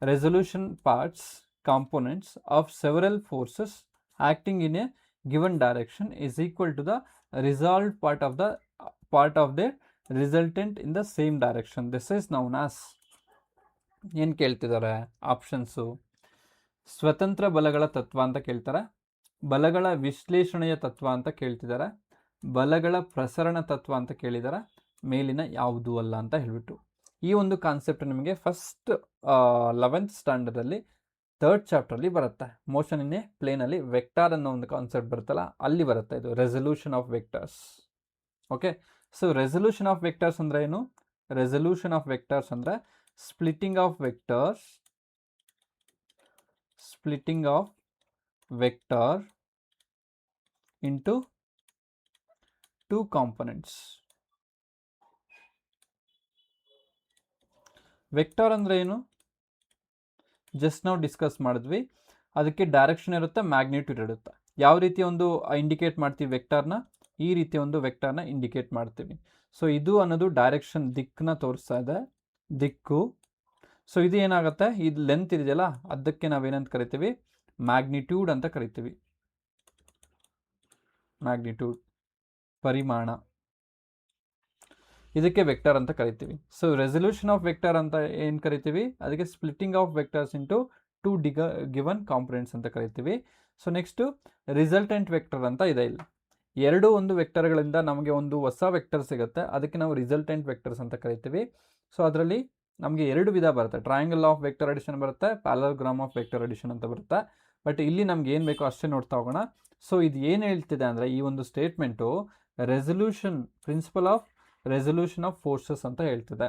resolution parts components of several forces acting in a given direction is equal to the resolved part of the resultant in the same direction. This is known as, ಏನು ಕೇಳ್ತಿದ್ದಾರೆ options, ಸ್ವತಂತ್ರ ಬಲಗಳ ತತ್ವ ಅಂತ ಕೇಳ್ತಾರೆ, ಬಲಗಳ ವಿಶ್ಲೇಷಣೆಯ ತತ್ವ ಅಂತ ಕೇಳ್ತಿದ್ದಾರೆ, ಬಲಗಳ ಪ್ರಸರಣ ತತ್ವ ಅಂತ ಕೇಳಿದ್ದಾರೆ, ಮೇಲಿನ ಯಾವುದೂ ಅಲ್ಲ ಅಂತ ಹೇಳ್ಬಿಟ್ಟು. ಈ ಒಂದು ಕಾನ್ಸೆಪ್ಟ್ ನಿಮಗೆ ಫಸ್ಟ್ 11th ಸ್ಟ್ಯಾಂಡರ್ಡಲ್ಲಿ 3rd ಚಾಪ್ಟ್ರಲ್ಲಿ ಬರುತ್ತೆ. ಮೋಷನ್ ಇನ್ ಎ ಪ್ಲೇನಲ್ಲಿ ವೆಕ್ಟಾರ್ ಅನ್ನೋ ಒಂದು ಕಾನ್ಸೆಪ್ಟ್ ಬರುತ್ತಲ್ಲ, ಅಲ್ಲಿ ಬರುತ್ತೆ ಇದು resolution of vectors. Okay, so resolution of vectors ಅಂದರೆ ಏನು? ರೆಸಲ್ಯೂಷನ್ ಆಫ್ ವೆಕ್ಟರ್ಸ್ ಅಂದರೆ splitting of vector into 2 components. Vector ಅಂದರೆ ಏನು? ಜಸ್ಟ್ ನಾವು ಡಿಸ್ಕಸ್ ಮಾಡಿದ್ವಿ. ಅದಕ್ಕೆ ಡೈರೆಕ್ಷನ್ ಇರುತ್ತೆ, ಮ್ಯಾಗ್ನಿಟ್ಯೂಡ್ ಇರುತ್ತೆ. ಯಾವ ರೀತಿ ಒಂದು ಇಂಡಿಕೇಟ್ ಮಾಡ್ತೀವಿ ವೆಕ್ಟರ್ನ? ಈ ರೀತಿ ಒಂದು ವೆಕ್ಟರ್ನ ಇಂಡಿಕೇಟ್ ಮಾಡ್ತೀವಿ. ಸೊ ಇದು ಅನ್ನೋದು ಡೈರೆಕ್ಷನ್, ದಿಕ್ಕನ್ನ ತೋರಿಸ್ತಾ ಇದೆ, ದಿಕ್ಕು. ಸೊ ಇದು ಏನಾಗುತ್ತೆ, ಇದು ಲೆಂತ್ ಇದೆಯಲ್ಲ, ಅದಕ್ಕೆ ನಾವೇನಂತ ಕರಿತೀವಿ? ಮ್ಯಾಗ್ನಿಟ್ಯೂಡ್ ಅಂತ ಕರಿತೀವಿ. ಮ್ಯಾಗ್ನಿಟ್ಯೂಡ್, ಪರಿಮಾಣ, ಇದಕ್ಕೆ ವೆಕ್ಟರ್ ಅಂತ ಕರಿತೀವಿ. ಸೊ ರೆಸಲ್ಯೂಷನ್ ಆಫ್ ವೆಕ್ಟರ್ ಅಂತ ಏನು ಕರಿತೀವಿ? ಅದಕ್ಕೆ splitting of vectors into 2 given components ಅಂತ ಕರಿತೀವಿ. ಸೊ ನೆಕ್ಸ್ಟು ರಿಸಲ್ಟೆಂಟ್ ವೆಕ್ಟರ್ ಅಂತ ಇದೆ. ಇಲ್ಲಿ ಎರಡು ಒಂದು ವೆಕ್ಟರ್ಗಳಿಂದ ನಮಗೆ ಒಂದು ಹೊಸ ವೆಕ್ಟರ್ ಸಿಗುತ್ತೆ, ಅದಕ್ಕೆ ನಾವು ರಿಸಲ್ಟೆಂಟ್ ವೆಕ್ಟರ್ಸ್ ಅಂತ ಕರಿತೀವಿ. ಸೊ ಅದರಲ್ಲಿ ನಮಗೆ 2 ವಿಧ ಬರುತ್ತೆ. ಟ್ರಯಾಂಗಲ್ ಆಫ್ ವೆಕ್ಟರ್ ಅಡಿಷನ್ ಬರುತ್ತೆ, ಪ್ಯಾರಲೋಗ್ರಾಮ್ ಆಫ್ ವೆಕ್ಟರ್ ಅಡಿಷನ್ ಅಂತ ಬರುತ್ತೆ. ಬಟ್ ಇಲ್ಲಿ ನಮ್ಗೆ ಏನು ಬೇಕೋ ಅಷ್ಟೇ ನೋಡ್ತಾ ಹೋಗೋಣ. ಸೊ ಇದು ಏನು ಹೇಳ್ತಿದೆ ಅಂದರೆ, ಈ ಒಂದು statement principle of resolution of forces ಅಂತ ಹೇಳ್ತಿದೆ.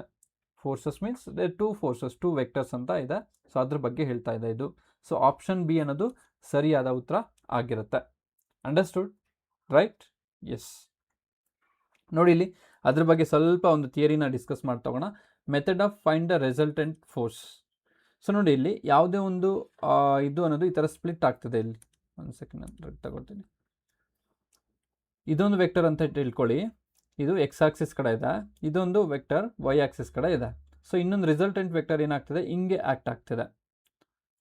ಫೋರ್ಸಸ್ ಮೀನ್ಸ್ 2 ಫೋರ್ಸಸ್, 2 ವೆಕ್ಟರ್ಸ್ ಅಂತ ಇದೆ. ಸೊ ಅದ್ರ ಬಗ್ಗೆ ಹೇಳ್ತಾ ಇದೆ ಇದು. ಸೊ ಆಪ್ಷನ್ ಬಿ ಅನ್ನೋದು ಸರಿಯಾದ ಉತ್ತರ ಆಗಿರುತ್ತೆ. Understood, right? ಎಸ್. ನೋಡಿ ಇಲ್ಲಿ ಅದ್ರ ಬಗ್ಗೆ ಸ್ವಲ್ಪ ಒಂದು ಥಿಯರಿನ ಡಿಸ್ಕಸ್ ಮಾಡ್ತಾ ಹೋಗೋಣ. Method of find the resultant force. So ನೋಡಿ ಇಲ್ಲಿ ಯಾವುದೇ ಒಂದು ಇದು ಅನ್ನೋದು ಈ ಥರ ಸ್ಪ್ಲಿಟ್ ಆಗ್ತದೆ. ಇಲ್ಲಿ ಒಂದು ಸೆಕೆಂಡ್ ತಗೊಳ್ತೀನಿ. ಇದೊಂದು ವೆಕ್ಟರ್ ಅಂತ ತಿಳ್ಕೊಳ್ಳಿ. ಇದು ಎಕ್ಸ್ ಆಕ್ಸಿಸ್ ಕಡೆ ಇದೆ, ಇದೊಂದು ವೆಕ್ಟರ್ ವೈ ಆಕ್ಸಿಸ್ ಕಡೆ ಇದೆ. ಸೊ ಇನ್ನೊಂದು ರಿಸಲ್ಟೆಂಟ್ ವೆಕ್ಟರ್ ಏನಾಗ್ತಿದೆ, ಹಿಂಗೆ ಆ್ಯಕ್ಟ್ ಆಗ್ತಿದೆ.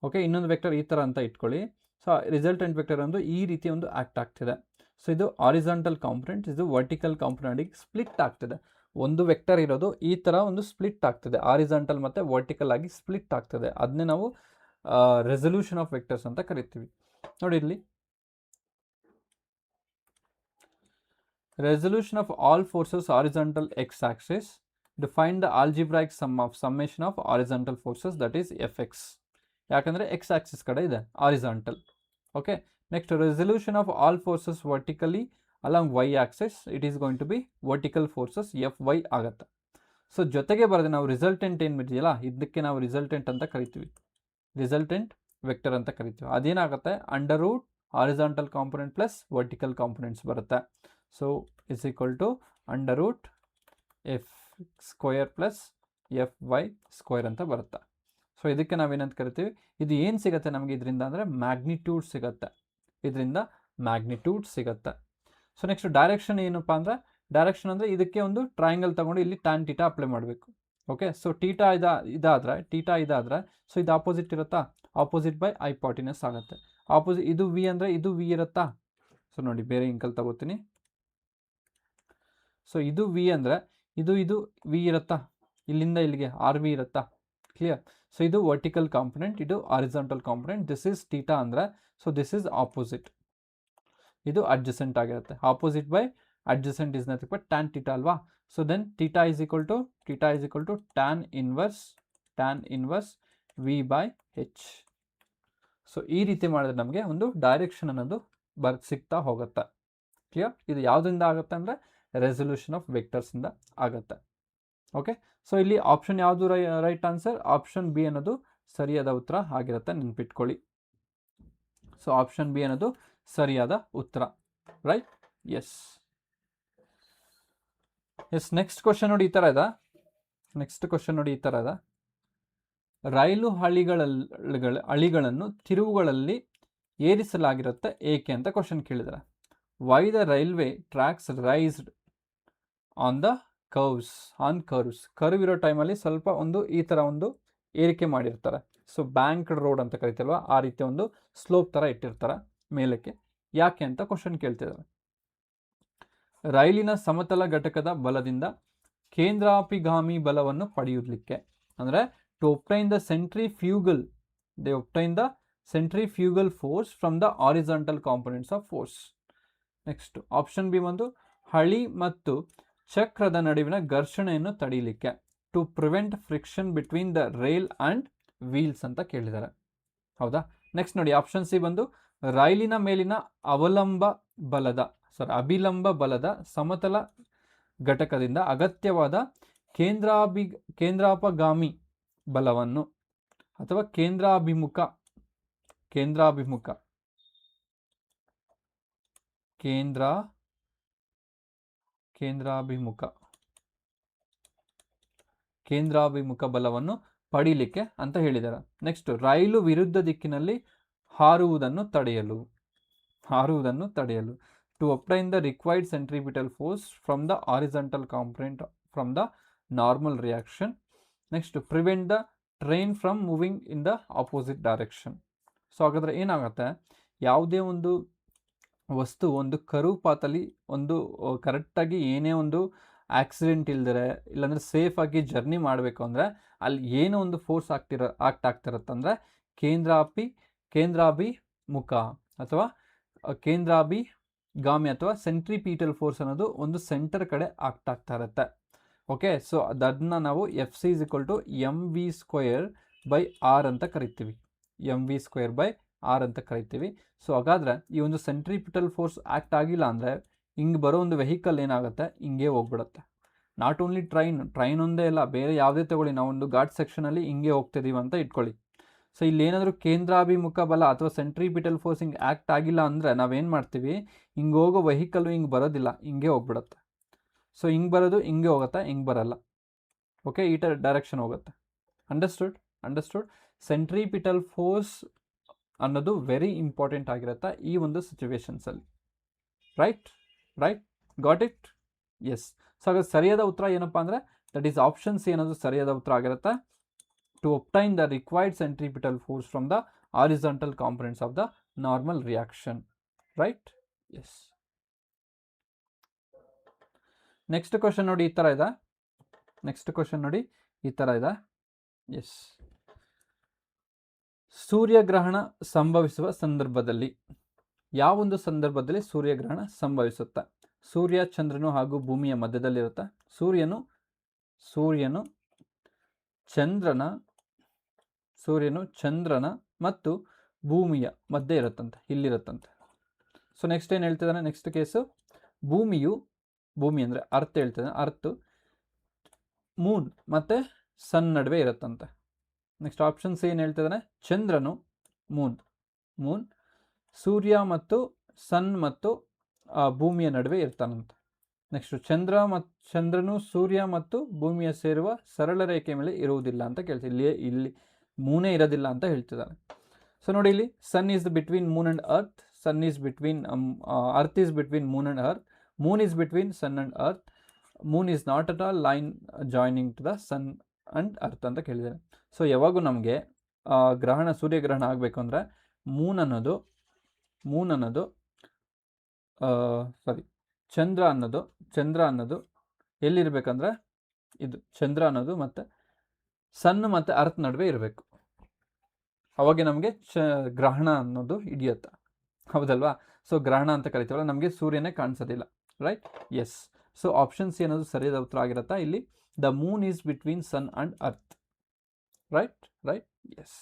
ಓಕೆ, ಇನ್ನೊಂದು ವೆಕ್ಟರ್ ಈ ಥರ ಅಂತ ಇಟ್ಕೊಳ್ಳಿ. ಸೊ ರಿಸಲ್ಟೆಂಟ್ ವೆಕ್ಟರ್ ಒಂದು ಈ ರೀತಿ ಒಂದು ಆ್ಯಕ್ಟ್ ಆಗ್ತಿದೆ. ಸೊ ಇದು ಹಾರಿಜಾಂಟಲ್ ಕಾಂಪೊನೆಂಟ್, ಇದು ವರ್ಟಿಕಲ್ ಕಾಂಪೊನೆಂಟಿಗೆ ಸ್ಪ್ಲಿಟ್ ಆಗ್ತಿದೆ. ಒಂದು ವೆಕ್ಟರ್ ಇರೋದು ಈ ಥರ ಒಂದು ಸ್ಪ್ಲಿಟ್ ಆಗ್ತಿದೆ, ಹಾರಿಜಾಂಟಲ್ ಮತ್ತು ವರ್ಟಿಕಲ್ ಆಗಿ ಸ್ಪ್ಲಿಟ್ ಆಗ್ತದೆ. ಅದನ್ನೇ ನಾವು ರೆಸಲ್ಯೂಷನ್ ಆಫ್ ವೆಕ್ಟರ್ಸ್ ಅಂತ ಕರಿತೀವಿ. ನೋಡಿ ಇಲ್ಲಿ, resolution of all forces horizontal x axis, define the algebraic sum of summation of horizontal forces that is F x. ಯಾಕಂದರೆ ಎಕ್ಸ್ ಆಕ್ಸಿಸ್ ಕಡೆ ಇದೆ horizontal. Okay, next resolution of all forces vertically along y axis, it is going to be vertical forces F y ಆಗುತ್ತೆ. So ಜೊತೆಗೆ ಬರೆದು ನಾವು resultant ಏನು ಇದೆಯಲ್ಲ, ಇದಕ್ಕೆ ನಾವು ರಿಸಲ್ಟೆಂಟ್ ಅಂತ ಕರಿತೀವಿ, ರಿಸಲ್ಟೆಂಟ್ ವೆಕ್ಟರ್ ಅಂತ ಕರಿತೀವಿ. ಅದೇನಾಗುತ್ತೆ, under root horizontal component plus vertical components ಬರುತ್ತೆ. So is equal to under root F square plus F Y square ಅಂತ ಬರುತ್ತೆ. ಸೊ ಇದಕ್ಕೆ ನಾವೇನಂತ ಕರಿತೀವಿ, ಇದು ಏನು ಸಿಗುತ್ತೆ ನಮಗೆ ಇದರಿಂದ ಅಂದರೆ ಮ್ಯಾಗ್ನಿಟ್ಯೂಡ್ ಸಿಗುತ್ತೆ, ಇದರಿಂದ ಮ್ಯಾಗ್ನಿಟ್ಯೂಡ್ ಸಿಗುತ್ತೆ. ಸೊ ನೆಕ್ಸ್ಟ್ ಡೈರೆಕ್ಷನ್ ಏನಪ್ಪ ಅಂದರೆ, ಡೈರೆಕ್ಷನ್ ಅಂದರೆ ಇದಕ್ಕೆ ಒಂದು ಟ್ರಯಾಂಗಲ್ ತಗೊಂಡು ಇಲ್ಲಿ ಟ್ಯಾನ್ ಟೀಟಾ ಅಪ್ಲೈ ಮಾಡಬೇಕು. ಓಕೆ, ಸೊ ಟೀಟಾ ಇದಾದರೆ ಸೊ ಇದು ಆಪೋಸಿಟ್ ಇರುತ್ತಾ, ಆಪೋಸಿಟ್ ಬೈ ಹೈಪಾಟಿನಸ್ ಆಗುತ್ತೆ. ಆಪೋಸಿಟ್ ಇದು ವಿ ಅಂದರೆ ಇದು ವಿ ಇರುತ್ತಾ. ಸೊ ನೋಡಿ ಬೇರೆ ಇಂಕಲ್ ತಗೋತೀನಿ. ಸೊ ಇದು ವಿ ಅಂದರೆ ಇದು ವಿ ಇರುತ್ತಾ, ಇಲ್ಲಿಂದ ಇಲ್ಲಿಗೆ ಆರ್ ವಿ ಇರುತ್ತಾ, ಕ್ಲಿಯರ್. ಸೊ ಇದು ವರ್ಟಿಕಲ್ ಕಾಂಪೊನೆಂಟ್, ಇದು horizontal component. This is theta ಅಂದರೆ, ಸೊ ದಿಸ್ ಈಸ್ ಆಪೋಸಿಟ್, ಇದು ಅಡ್ಜಸೆಂಟ್ ಆಗಿರುತ್ತೆ. Opposite by adjacent is nothing but tan theta ಅಲ್ವಾ. So then theta is equal to tan inverse V by H. So ಈ ರೀತಿ ಮಾಡಿದ್ರೆ ನಮಗೆ ಒಂದು ಡೈರೆಕ್ಷನ್ ಅನ್ನೋದು ಸಿಗ್ತಾ ಹೋಗುತ್ತೆ, ಕ್ಲಿಯರ್. ಇದು ಯಾವುದರಿಂದ ಆಗುತ್ತೆ ಅಂದರೆ ರೆಸಲ್ಯೂಷನ್ ಆಫ್ ವೆಕ್ಟರ್ಸಿಂದ ಆಗುತ್ತೆ. ಓಕೆ, ಸೊ ಇಲ್ಲಿ ಆಪ್ಷನ್ ಯಾವುದು ರೈಟ್ ಆನ್ಸರ್, ಆಪ್ಷನ್ ಬಿ ಅನ್ನೋದು ಸರಿಯಾದ ಉತ್ತರ ಆಗಿರುತ್ತೆ, ನೆನ್ಪಿಟ್ಕೊಳ್ಳಿ. ಸೊ ಆಪ್ಷನ್ ಬಿ ಅನ್ನೋದು ಸರಿಯಾದ ಉತ್ತರ, ರೈಟ್. ಎಸ್. ನೆಕ್ಸ್ಟ್ ಕ್ವಶನ್ ನೋಡಿ ಈ ಥರ ಇದೆ. ರೈಲು ಹಳಿಗಳನ್ನು ತಿರುವುಗಳಲ್ಲಿ ಏರಿಸಲಾಗಿರುತ್ತೆ ಏಕೆ ಅಂತ ಕ್ವಶನ್ ಕೇಳಿದ್ದಾರೆ. Why the railway tax raised on the curves. Curve ಇರೋ ಟೈಮಲ್ಲಿ ಸ್ವಲ್ಪ ಒಂದು ಈ ಥರ ಒಂದು ಏರಿಕೆ ಮಾಡಿರ್ತಾರೆ. ಸೊ ಬ್ಯಾಂಕ್ಡ್ ರೋಡ್ ಅಂತ ಕರಿತೀವಲ್ವ, ಆ ರೀತಿ ಒಂದು ಸ್ಲೋಪ್ ಥರ ಇಟ್ಟಿರ್ತಾರೆ ಮೇಲಕ್ಕೆ. ಯಾಕೆ ಅಂತ ಕ್ವಶನ್ ಕೇಳ್ತಿದ್ದಾರೆ. ರೈಲಿನ ಸಮತಲ ಘಟಕದ ಬಲದಿಂದ ಕೇಂದ್ರಾಭಿಗಾಮಿ ಬಲವನ್ನು ಪಡೆಯುವುದಕ್ಕೆ, ಅಂದರೆ to obtain the centrifugal force from the horizontal components of force. Next option B ಒಂದು ಹಳಿ ಮತ್ತು ಚಕ್ರದ ನಡುವಿನ ಘರ್ಷಣೆಯನ್ನು ತಡೆಯಲಿಕ್ಕೆ, to prevent friction between the rail and wheels ಅಂತ ಕೇಳಿದ್ದಾರೆ. ಹೌದಾ. ನೆಕ್ಸ್ಟ್ ನೋಡಿ ಆಪ್ಷನ್ ಸಿ ಬಂದು ರೈಲಿನ ಮೇಲಿನ ಅಭಿಲಂಬ ಬಲದ ಸಮತಲ ಘಟಕದಿಂದ ಅಗತ್ಯವಾದ ಕೇಂದ್ರಾಪಗಾಮಿ ಬಲವನ್ನು ಅಥವಾ ಕೇಂದ್ರಾಭಿಮುಖ ಬಲವನ್ನು ಪಡೀಲಿಕ್ಕೆ ಅಂತ ಹೇಳಿದ್ದಾರೆ. ನೆಕ್ಸ್ಟ್ ರೈಲು ವಿರುದ್ಧ ದಿಕ್ಕಿನಲ್ಲಿ ಹಾರುವುದನ್ನು ತಡೆಯಲು, to obtain the required centripetal force from the horizontal component from the normal reaction. Next prevent the train from moving in the opposite direction. So ಹಾಗಾದರೆ ಏನಾಗುತ್ತೆ, ಯಾವುದೇ ಒಂದು ವಸ್ತು ಒಂದು ಕರ್ವ್ ಪಾತಲ್ಲಿ ಒಂದು ಕರೆಕ್ಟಾಗಿ ಏನೇ ಒಂದು ಆಕ್ಸಿಡೆಂಟ್ ಇಲ್ದರೆ ಇಲ್ಲಾಂದರೆ ಸೇಫಾಗಿ ಜರ್ನಿ ಮಾಡಬೇಕು ಅಂದರೆ ಅಲ್ಲಿ ಏನೋ ಒಂದು ಫೋರ್ಸ್ ಆಗ್ತಿರತ್ತಂದರೆ ಕೇಂದ್ರಾಭಿಮುಖ ಅಥವಾ ಕೇಂದ್ರಾಭಿಗಾಮಿ ಅಥವಾ ಸೆಂಟ್ರಿಪೀಟಲ್ ಫೋರ್ಸ್ ಅನ್ನೋದು ಒಂದು ಸೆಂಟರ್ ಕಡೆ ಆಗ್ತಾ ಇರುತ್ತೆ. ಓಕೆ, ಸೊ ಅದನ್ನ ನಾವು F C is equal to m v square by r ಅಂತ ಕರಿತೀವಿ, ಸೊ ಹಾಗಾದರೆ ಈ ಒಂದು ಸೆಂಟ್ರಿಪಿಟಲ್ ಫೋರ್ಸ್ ಆ್ಯಕ್ಟ್ ಆಗಿಲ್ಲ ಅಂದರೆ ಹಿಂಗೆ ಬರೋ ಒಂದು ವೆಹಿಕಲ್ ಏನಾಗುತ್ತೆ, ಹಿಂಗೆ ಹೋಗ್ಬಿಡುತ್ತೆ. ನಾಟ್ ಓನ್ಲಿ ಟ್ರೈನ್ ಒಂದೇ ಇಲ್ಲ, ಬೇರೆ ಯಾವುದೇ ತಗೊಳ್ಳಿ, ನಾವೊಂದು ಘಾಟ್ ಸೆಕ್ಷನಲ್ಲಿ ಹಿಂಗೆ ಹೋಗ್ತಿದ್ದೀವಿ ಅಂತ ಇಟ್ಕೊಳ್ಳಿ. ಸೊ ಇಲ್ಲಿ ಏನಾದರೂ ಕೇಂದ್ರಾಭಿಮುಖ ಬಲ ಅಥವಾ ಸೆಂಟ್ರಿಪಿಟಲ್ ಫೋರ್ಸ್ ಹಿಂಗೆ ಆ್ಯಕ್ಟ್ ಆಗಿಲ್ಲ ಅಂದರೆ ನಾವೇನು ಮಾಡ್ತೀವಿ, ಹಿಂಗೆ ಹೋಗೋ ವೆಹಿಕಲ್ಲು ಹಿಂಗೆ ಬರೋದಿಲ್ಲ, ಹಿಂಗೆ ಹೋಗ್ಬಿಡುತ್ತೆ. ಸೊ ಹಿಂಗೆ ಬರೋದು ಹಿಂಗೆ ಹೋಗುತ್ತೆ, ಹಿಂಗೆ ಬರಲ್ಲ. ಓಕೆ, ಈ ಡೈರೆಕ್ಷನ್ ಹೋಗುತ್ತೆ. ಅಂಡರ್ಸ್ಟುಡ್. ಸೆಂಟ್ರಿಪಿಟಲ್ ಫೋರ್ಸ್ ಅನ್ನೋದು ವೆರಿ ಇಂಪಾರ್ಟೆಂಟ್ ಆಗಿರುತ್ತೆ ಈ ಒಂದು ಸಿಚುವೇಶನ್ಸಲ್ಲಿ. Right, got it. Yes. So ಹಾಗಾದ್ರೆ ಸರಿಯಾದ ಉತ್ತರ ಏನಪ್ಪ ಅಂದರೆ ದಟ್ ಈಸ್ ಆಪ್ಷನ್ ಸಿ ಅನ್ನೋದು ಸರಿಯಾದ ಉತ್ತರ ಆಗಿರುತ್ತೆ. To obtain the required centripetal force from the horizontal components of the normal reaction. Right. Yes. Next question ನೋಡಿ ಈ ಥರ ಇದೆ. ನೆಕ್ಸ್ಟ್ ಕ್ವಶನ್ ನೋಡಿ ಈ ಥರ ಇದೆ. ಎಸ್, ಸೂರ್ಯಗ್ರಹಣ ಸಂಭವಿಸುವ ಸಂದರ್ಭದಲ್ಲಿ, ಯಾವೊಂದು ಸಂದರ್ಭದಲ್ಲಿ ಸೂರ್ಯಗ್ರಹಣ ಸಂಭವಿಸುತ್ತೆ? ಸೂರ್ಯ ಚಂದ್ರನು ಹಾಗೂ ಭೂಮಿಯ ಮಧ್ಯದಲ್ಲಿರುತ್ತೆ. ಸೂರ್ಯನು ಚಂದ್ರನ ಮತ್ತು ಭೂಮಿಯ ಮಧ್ಯೆ ಇರುತ್ತಂತೆ, ಇಲ್ಲಿರುತ್ತಂತೆ. ಸೊ ನೆಕ್ಸ್ಟ್ ಏನು ಹೇಳ್ತಿದ್ದಾನೆ, ನೆಕ್ಸ್ಟ್ ಕೇಸು ಭೂಮಿ ಅಂದರೆ ಅರ್ತ್ ಹೇಳ್ತಿದ್ದಾನೆ. ಅರ್ತ್ ಮೂನ್ ಮತ್ತು ಸನ್ ನಡುವೆ ಇರುತ್ತಂತೆ. ನೆಕ್ಸ್ಟ್ ಆಪ್ಷನ್ಸ್ ಏನು ಹೇಳ್ತಿದ್ದಾನೆ, ಚಂದ್ರನು ಮೂನ್ ಸೂರ್ಯ ಮತ್ತು ಸನ್ ಮತ್ತು ಭೂಮಿಯ ನಡುವೆ ಇರ್ತಾನಂತೆ. ನೆಕ್ಸ್ಟ್ ಚಂದ್ರನು ಸೂರ್ಯ ಮತ್ತು ಭೂಮಿಯ ಸೇರುವ ಸರಳ ರೇಖೆ ಮೇಲೆ ಇರುವುದಿಲ್ಲ ಅಂತ ಕೇಳ್ತೀವಿ. ಇಲ್ಲಿ ಮೂನೇ ಇರೋದಿಲ್ಲ ಅಂತ ಹೇಳ್ತಿದ್ದಾನೆ. ಸೊ ನೋಡಿ, ಇಲ್ಲಿ sun is between moon and earth, earth is between moon and earth, moon is between sun and earth, moon is not at all line joining to the sun and earth ಅಂತ ಕೇಳಿದ್ದಾನೆ. So ಯಾವಾಗೂ ನಮಗೆ ಸೂರ್ಯಗ್ರಹಣ ಆಗಬೇಕು ಅಂದರೆ Moon ಅನ್ನೋದು ಚಂದ್ರ ಅನ್ನೋದು ಎಲ್ಲಿರ್ಬೇಕಂದ್ರೆ ಇದು ಚಂದ್ರ ಅನ್ನೋದು ಮತ್ತು ಸನ್ ಮತ್ತು ಅರ್ತ್ ನಡುವೆ ಇರಬೇಕು. ಅವಾಗ ನಮಗೆ ಗ್ರಹಣ ಅನ್ನೋದು ಹಿಡಿಯುತ್ತೆ, ಹೌದಲ್ವಾ? ಸೊ ಗ್ರಹಣ ಅಂತ ಕರಿತೀವಲ್ಲ, ನಮಗೆ ಸೂರ್ಯನೇ ಕಾಣಿಸೋದಿಲ್ಲ, right? Yes. So option C ಅನ್ನೋದು ಸರಿಯಾದ ಉತ್ತರ ಆಗಿರುತ್ತಾ. ಇಲ್ಲಿ the moon is between sun and earth, right? Yes.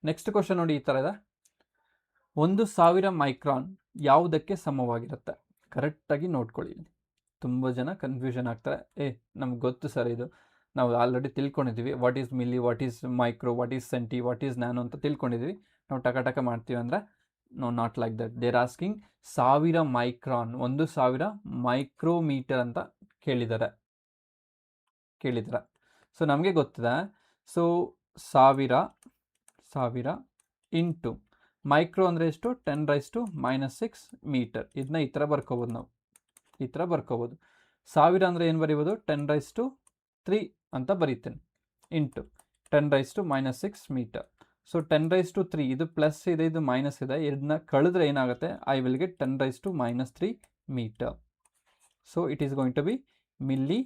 Next question ನೋಡಿ ಈ ಥರ ಇದೆ. 1,000 ಮೈಕ್ರಾನ್ ಯಾವುದಕ್ಕೆ ಸಮವಾಗಿರುತ್ತೆ? ಕರೆಕ್ಟಾಗಿ ನೋಡ್ಕೊಳ್ಳಿ. ತುಂಬ ಜನ ಕನ್ಫ್ಯೂಷನ್ ಆಗ್ತಾರೆ. ನಮ್ಗೆ ಗೊತ್ತು ಸರ್, ಇದು ನಾವು ಆಲ್ರೆಡಿ ತಿಳ್ಕೊಂಡಿದ್ದೀವಿ. What is milli, what is micro, what is centi, what is nano ಅಂತ ತಿಳ್ಕೊಂಡಿದ್ದೀವಿ. ನಾವು ಟಕ ಮಾಡ್ತೀವಿ ಅಂದರೆ no, not like that. They're asking 1000 micron, 1,000 micrometre ಅಂತ ಕೇಳಿದ್ದಾರೆ. ಸೊ ನಮಗೆ ಗೊತ್ತಿದೆ. ಸೊ 1000 ಇಂಟು ಮೈಕ್ರೋ ಅಂದರೆ ಎಷ್ಟು? 10⁻⁻6 ಮೀಟರ್. ಇದನ್ನ ಈ ಥರ ಬರ್ಕೋಬೋದು, ನಾವು ಈ ಥರ ಬರ್ಕೋಬೋದು. 1000 ಅಂದರೆ ಏನು ಬರೀಬೋದು? 10⁻³ ಅಂತ ಬರೀತೇನೆ, ಇಂಟು 10⁻⁻6 ಮೀಟರ್. ಸೊ 10⁻³ ಇದು ಪ್ಲಸ್ ಇದೆ, ಇದು ಮೈನಸ್ ಇದೆ. ಇದನ್ನ ಕಳೆದ್ರೆ ಏನಾಗುತ್ತೆ? I will get 10⁻³ metre. So it is going to be milli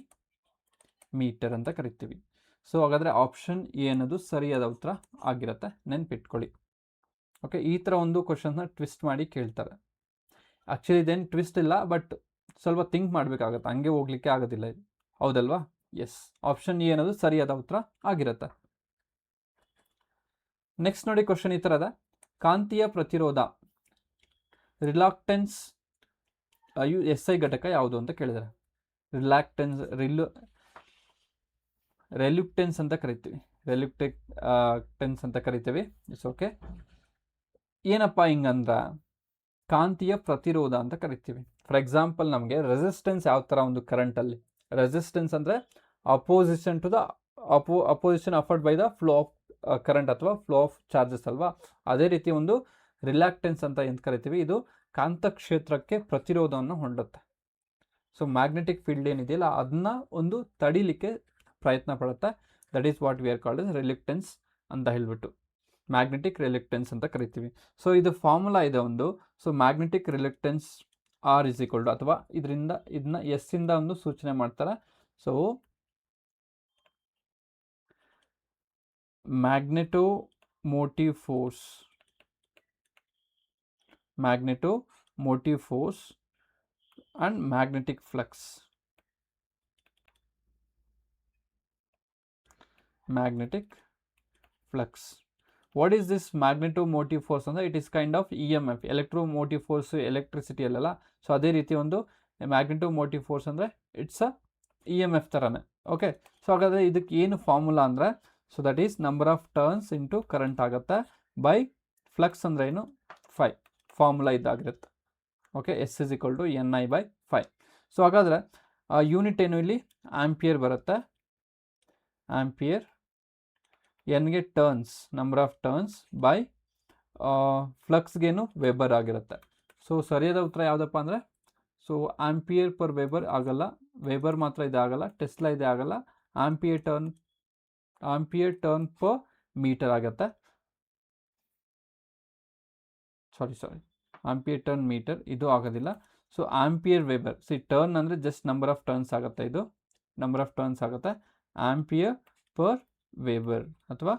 metre ಅಂತ ಕರಿತೀವಿ. ಸೊ ಹಾಗಾದರೆ ಆಪ್ಷನ್ ಎ ಅನ್ನೋದು ಸರಿಯಾದ ಉತ್ತರ ಆಗಿರುತ್ತೆ, ನೆನ್ಪಿಟ್ಕೊಳ್ಳಿ. ಓಕೆ, ಈ ಥರ ಒಂದು ಕ್ವಶನ್ನ ಟ್ವಿಸ್ಟ್ ಮಾಡಿ ಕೇಳ್ತಾರೆ. ಆ್ಯಕ್ಚುಲಿ ಇದೇನು ಟ್ವಿಸ್ಟ್ ಇಲ್ಲ, ಬಟ್ ಸ್ವಲ್ಪ ಥಿಂಕ್ ಮಾಡಬೇಕಾಗತ್ತೆ, ಹಂಗೆ ಹೋಗ್ಲಿಕ್ಕೆ ಆಗೋದಿಲ್ಲ ಇದು, ಹೌದಲ್ವಾ? ಎಸ್, ಆಪ್ಷನ್ ಎ ಅನ್ನೋದು ಸರಿಯಾದ ಉತ್ತರ ಆಗಿರುತ್ತೆ. ನೆಕ್ಸ್ಟ್ ನೋಡಿ ಕ್ವಶನ್ ಈ ಥರದ. ಕಾಂತೀಯ ಪ್ರತಿರೋಧ ರಿಲಾಕ್ಟೆನ್ಸ್ SI ಘಟಕ ಯಾವುದು ಅಂತ ಕೇಳಿದ್ದಾರೆ. ರೆಲ್ಯೂಕ್ಟೆನ್ಸ್ ಅಂತ ಕರಿತೀವಿ, ರೆಲ್ಯೂಕ್ಟೆನ್ಸ್ ಅಂತ ಕರಿತೀವಿ. It's okay. ಏನಪ್ಪ ಹಿಂಗಂದ್ರೆ ಕಾಂತೀಯ ಪ್ರತಿರೋಧ ಅಂತ ಕರಿತೀವಿ. ಫಾರ್ ಎಕ್ಸಾಂಪಲ್, ನಮಗೆ ರೆಸಿಸ್ಟೆನ್ಸ್ ಯಾವ ಥರ ಒಂದು ಕರೆಂಟಲ್ಲಿ, ರೆಸಿಸ್ಟೆನ್ಸ್ ಅಂದರೆ opposition to the opposition afforded by the flow of current ಅಥವಾ ಫ್ಲೋ ಆಫ್ ಚಾರ್ಜಸ್ ಅಲ್ವಾ? ಅದೇ ರೀತಿ ಒಂದು ರಿಲಾಕ್ಟೆನ್ಸ್ ಅಂತ ಏನು ಕರಿತೀವಿ, ಇದು ಕಾಂತಕ್ಷೇತ್ರಕ್ಕೆ ಪ್ರತಿರೋಧವನ್ನು ಹೊಂದುತ್ತೆ. ಸೊ ಮ್ಯಾಗ್ನೆಟಿಕ್ ಫೀಲ್ಡ್ ಏನಿದೆಯಲ್ಲ ಅದನ್ನ ಒಂದು ತಡಿಲಿಕ್ಕೆ ಪ್ರಯತ್ನ ಪಡುತ್ತೆ. That is what we are called as reluctance ಅಂತ ಹೇಳ್ಬಿಟ್ಟು, ಮ್ಯಾಗ್ನೆಟಿಕ್ ರಿಲಕ್ಟೆನ್ಸ್ ಅಂತ ಕರಿತೀವಿ. ಸೊ ಇದು ಫಾರ್ಮುಲಾ ಇದೆ ಒಂದು. ಸೊ ಮ್ಯಾಗ್ನೆಟಿಕ್ ರಿಲಕ್ಟೆನ್ಸ್ R = ಅಥವಾ ಇದನ್ನ S ಇಂದ ಒಂದು ಸೂಚನೆ ಮಾಡ್ತಾರೆ. So magnetomotive force and magnetic flux. What is this magnetomotive force ಅಂದ್ರೆ it is kind of EMF, electromotive force electricity ಅಲ್ಲಲ್ಲ. ಸೊ ಅದೇ ರೀತಿ ಒಂದು ಮ್ಯಾಗ್ನೆಟೋಮೋಟಿವ್ ಫೋರ್ಸ್ ಅಂದರೆ ಇಟ್ಸ್ ಅ EMF ಥರನೇ. ಓಕೆ, ಸೊ ಹಾಗಾದರೆ ಇದಕ್ಕೆ ಏನು ಫಾರ್ಮುಲಾ ಅಂದರೆ, so that is number of turns into current ಆಗುತ್ತೆ ಬೈ ಫ್ಲಕ್ಸ್ ಅಂದರೆ ಏನು? 5 ಫಾರ್ಮುಲಾ ಇದಾಗಿರುತ್ತೆ. Okay, S = NI/5. ಸೊ ಹಾಗಾದರೆ ಯೂನಿಟ್ ಏನು ಇಲ್ಲಿ? ಆಂಪಿಯರ್ ಬರುತ್ತೆ. ಆಂಪಿಯರ್, ಎನ್ಗೆ turns, number of turns by ಫ್ಲಕ್ಸ್ಗೇನು ವೆಬರ್ ಆಗಿರುತ್ತೆ. ಸೊ ಸರಿಯಾದ ಉತ್ತರ ಯಾವುದಪ್ಪ ಅಂದರೆ, ಸೊ ಆಂಪಿಯರ್ ಪರ್ ವೆಬರ್ ಆಗಲ್ಲ, ವೆಬರ್ ಮಾತ್ರ ಇದಾಗಲ್ಲ, ಟೆಸ್ಲಾ ಇದೆ ಆಗಲ್ಲ, ಆಂಪಿಯರ್ ಟರ್ನ್ ಪರ್ ಮೀಟರ್ ಆಗುತ್ತೆ. ಸಾರಿ ಆಂಪಿಯರ್ ಟರ್ನ್ ಮೀಟರ್ ಇದು ಆಗೋದಿಲ್ಲ. ಸೊ ಆಂಪಿಯರ್ ವೆಬರ್, ಟರ್ನ್ ಅಂದರೆ ಜಸ್ಟ್ ನಂಬರ್ ಆಫ್ ಟರ್ನ್ಸ್ ಆಗುತ್ತೆ, ಇದು ನಂಬರ್ ಆಫ್ ಟರ್ನ್ಸ್ ಆಗುತ್ತೆ. ಆಂಪಿಯರ್ ಪರ್ ವೆಬರ್ ಅಥವಾ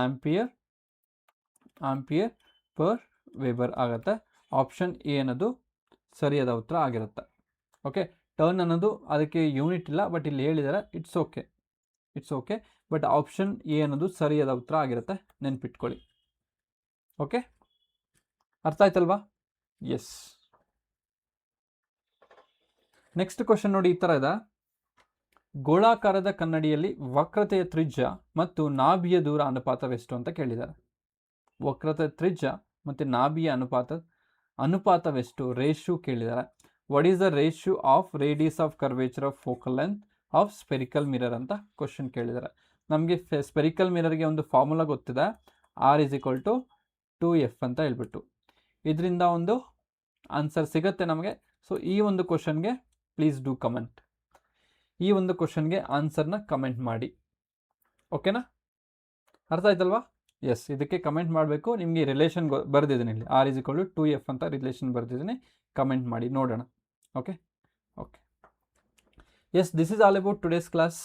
ಆಂಪಿಯರ್ ಪರ್ ವೆಬರ್ ಆಗುತ್ತೆ. ಆಪ್ಷನ್ ಎ ಅನ್ನೋದು ಸರಿಯಾದ ಉತ್ತರ ಆಗಿರುತ್ತೆ. ಓಕೆ, ಟರ್ನ್ ಅನ್ನೋದು ಅದಕ್ಕೆ ಯೂನಿಟ್ ಇಲ್ಲ, ಬಟ್ ಇಲ್ಲಿ ಹೇಳಿದ್ದಾರೆ, it's okay, but option A ಅನ್ನೋದು ಸರಿಯಾದ ಉತ್ತರ ಆಗಿರುತ್ತೆ, ನೆನ್ಪಿಟ್ಕೊಳ್ಳಿ. ಓಕೆ, ಅರ್ಥ ಆಯ್ತಲ್ವಾ? ಎಸ್. ನೆಕ್ಸ್ಟ್ ಕ್ವಶನ್ ನೋಡಿ, ಈ ಥರ ಇದೆ. ಗೋಳಾಕಾರದ ಕನ್ನಡಿಯಲ್ಲಿ ವಕ್ರತೆಯ ತ್ರಿಜ್ಯ ಮತ್ತು ನಾಭಿಯ ದೂರ ಅನುಪಾತವೆಷ್ಟು ಅಂತ ಕೇಳಿದ್ದಾರೆ. ವಕ್ರತೆಯ ತ್ರಿಜ್ಯ ಮತ್ತು ನಾಭಿಯ ಅನುಪಾತವೆಷ್ಟು, ರೇಷು ಕೇಳಿದ್ದಾರೆ. What is the ratio of radius of curvature of focal length of spherical mirror ಅಂತ ಕ್ವಶನ್ ಕೇಳಿದ್ದಾರೆ. ನಮಗೆ ಸ್ಪೆರಿಕಲ್ ಮಿರರ್ಗೆ ಒಂದು ಫಾರ್ಮುಲಾ ಗೊತ್ತಿದೆ, R = 2F ಅಂತ ಹೇಳ್ಬಿಟ್ಟು. ಇದರಿಂದ ಒಂದು ಆನ್ಸರ್ ಸಿಗುತ್ತೆ ನಮಗೆ. ಸೊ ಈ ಒಂದು ಕ್ವಶನ್ಗೆ ಪ್ಲೀಸ್ ಡೂ ಕಮೆಂಟ್, ಈ ಒಂದು ಕ್ವಶನ್ಗೆ ಆನ್ಸರ್ನ ಕಮೆಂಟ್ ಮಾಡಿ. ಓಕೆನಾ, ಅರ್ಥ ಆಯ್ತಲ್ವಾ? ಎಸ್, ಇದಕ್ಕೆ ಕಮೆಂಟ್ ಮಾಡಬೇಕು. ನಿಮಗೆ ರಿಲೇಷನ್ ಬರೆದಿದ್ದೀನಿ ಇಲ್ಲಿ, R = 2F ಅಂತ ರಿಲೇಷನ್ ಬರೆದಿದ್ದೀನಿ, ಕಮೆಂಟ್ ಮಾಡಿ ನೋಡೋಣ. Okay, yes, this is all about today's class.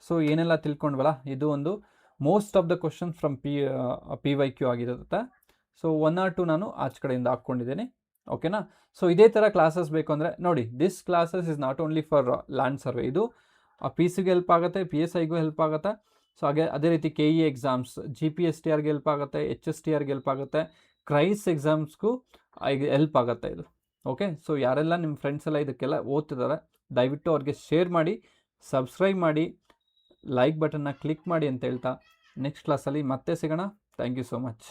So ಏನೆಲ್ಲ ತಿಳ್ಕೊಂಡ್ವಲ್ಲ, ಇದು ಒಂದು most of the questions from PYQ ಆಗಿರುತ್ತೆ. ಸೊ 1 or 2 ನಾನು ಆಚೆ ಕಡೆಯಿಂದ ಹಾಕ್ಕೊಂಡಿದ್ದೀನಿ. ಓಕೆನಾ, ಸೊ ಇದೇ ಥರ ಕ್ಲಾಸಸ್ ಬೇಕು ಅಂದರೆ ನೋಡಿ, this classes is not only for land survey, ಇದು PCಗೆ ಹೆಲ್ಪ್ ಆಗುತ್ತೆ, PSIಗೂ ಹೆಲ್ಪ್ ಆಗುತ್ತೆ. ಸೊ ಅದೇ ರೀತಿ KE ಎಕ್ಸಾಮ್ಸ್, GPSTRಗೆ ಹೆಲ್ಪ್ ಆಗುತ್ತೆ, HSTRಗೆ ಹೆಲ್ಪ್ ಆಗುತ್ತೆ, ಕ್ರೈಸ್ ಎಕ್ಸಾಮ್ಸ್ಗೂ ಹೆಲ್ಪ್ ಆಗುತ್ತೆ ಇದು. ಓಕೆ, ಸೊ ಯಾರೆಲ್ಲ ನಿಮ್ಮ ಫ್ರೆಂಡ್ಸ್ ಎಲ್ಲ ಇದಕ್ಕೆಲ್ಲ ಓದ್ತಿದ್ದಾರೆ, ದಯವಿಟ್ಟು ಅವ್ರಿಗೆ ಶೇರ್ ಮಾಡಿ, ಸಬ್ಸ್ಕ್ರೈಬ್ ಮಾಡಿ, ಲೈಕ್ ಬಟನ್ನ ಕ್ಲಿಕ್ ಮಾಡಿ ಅಂತ ಹೇಳ್ತಾ ನೆಕ್ಸ್ಟ್ ಕ್ಲಾಸಲ್ಲಿ ಮತ್ತೆ ಸಿಗೋಣ. Thank you so much.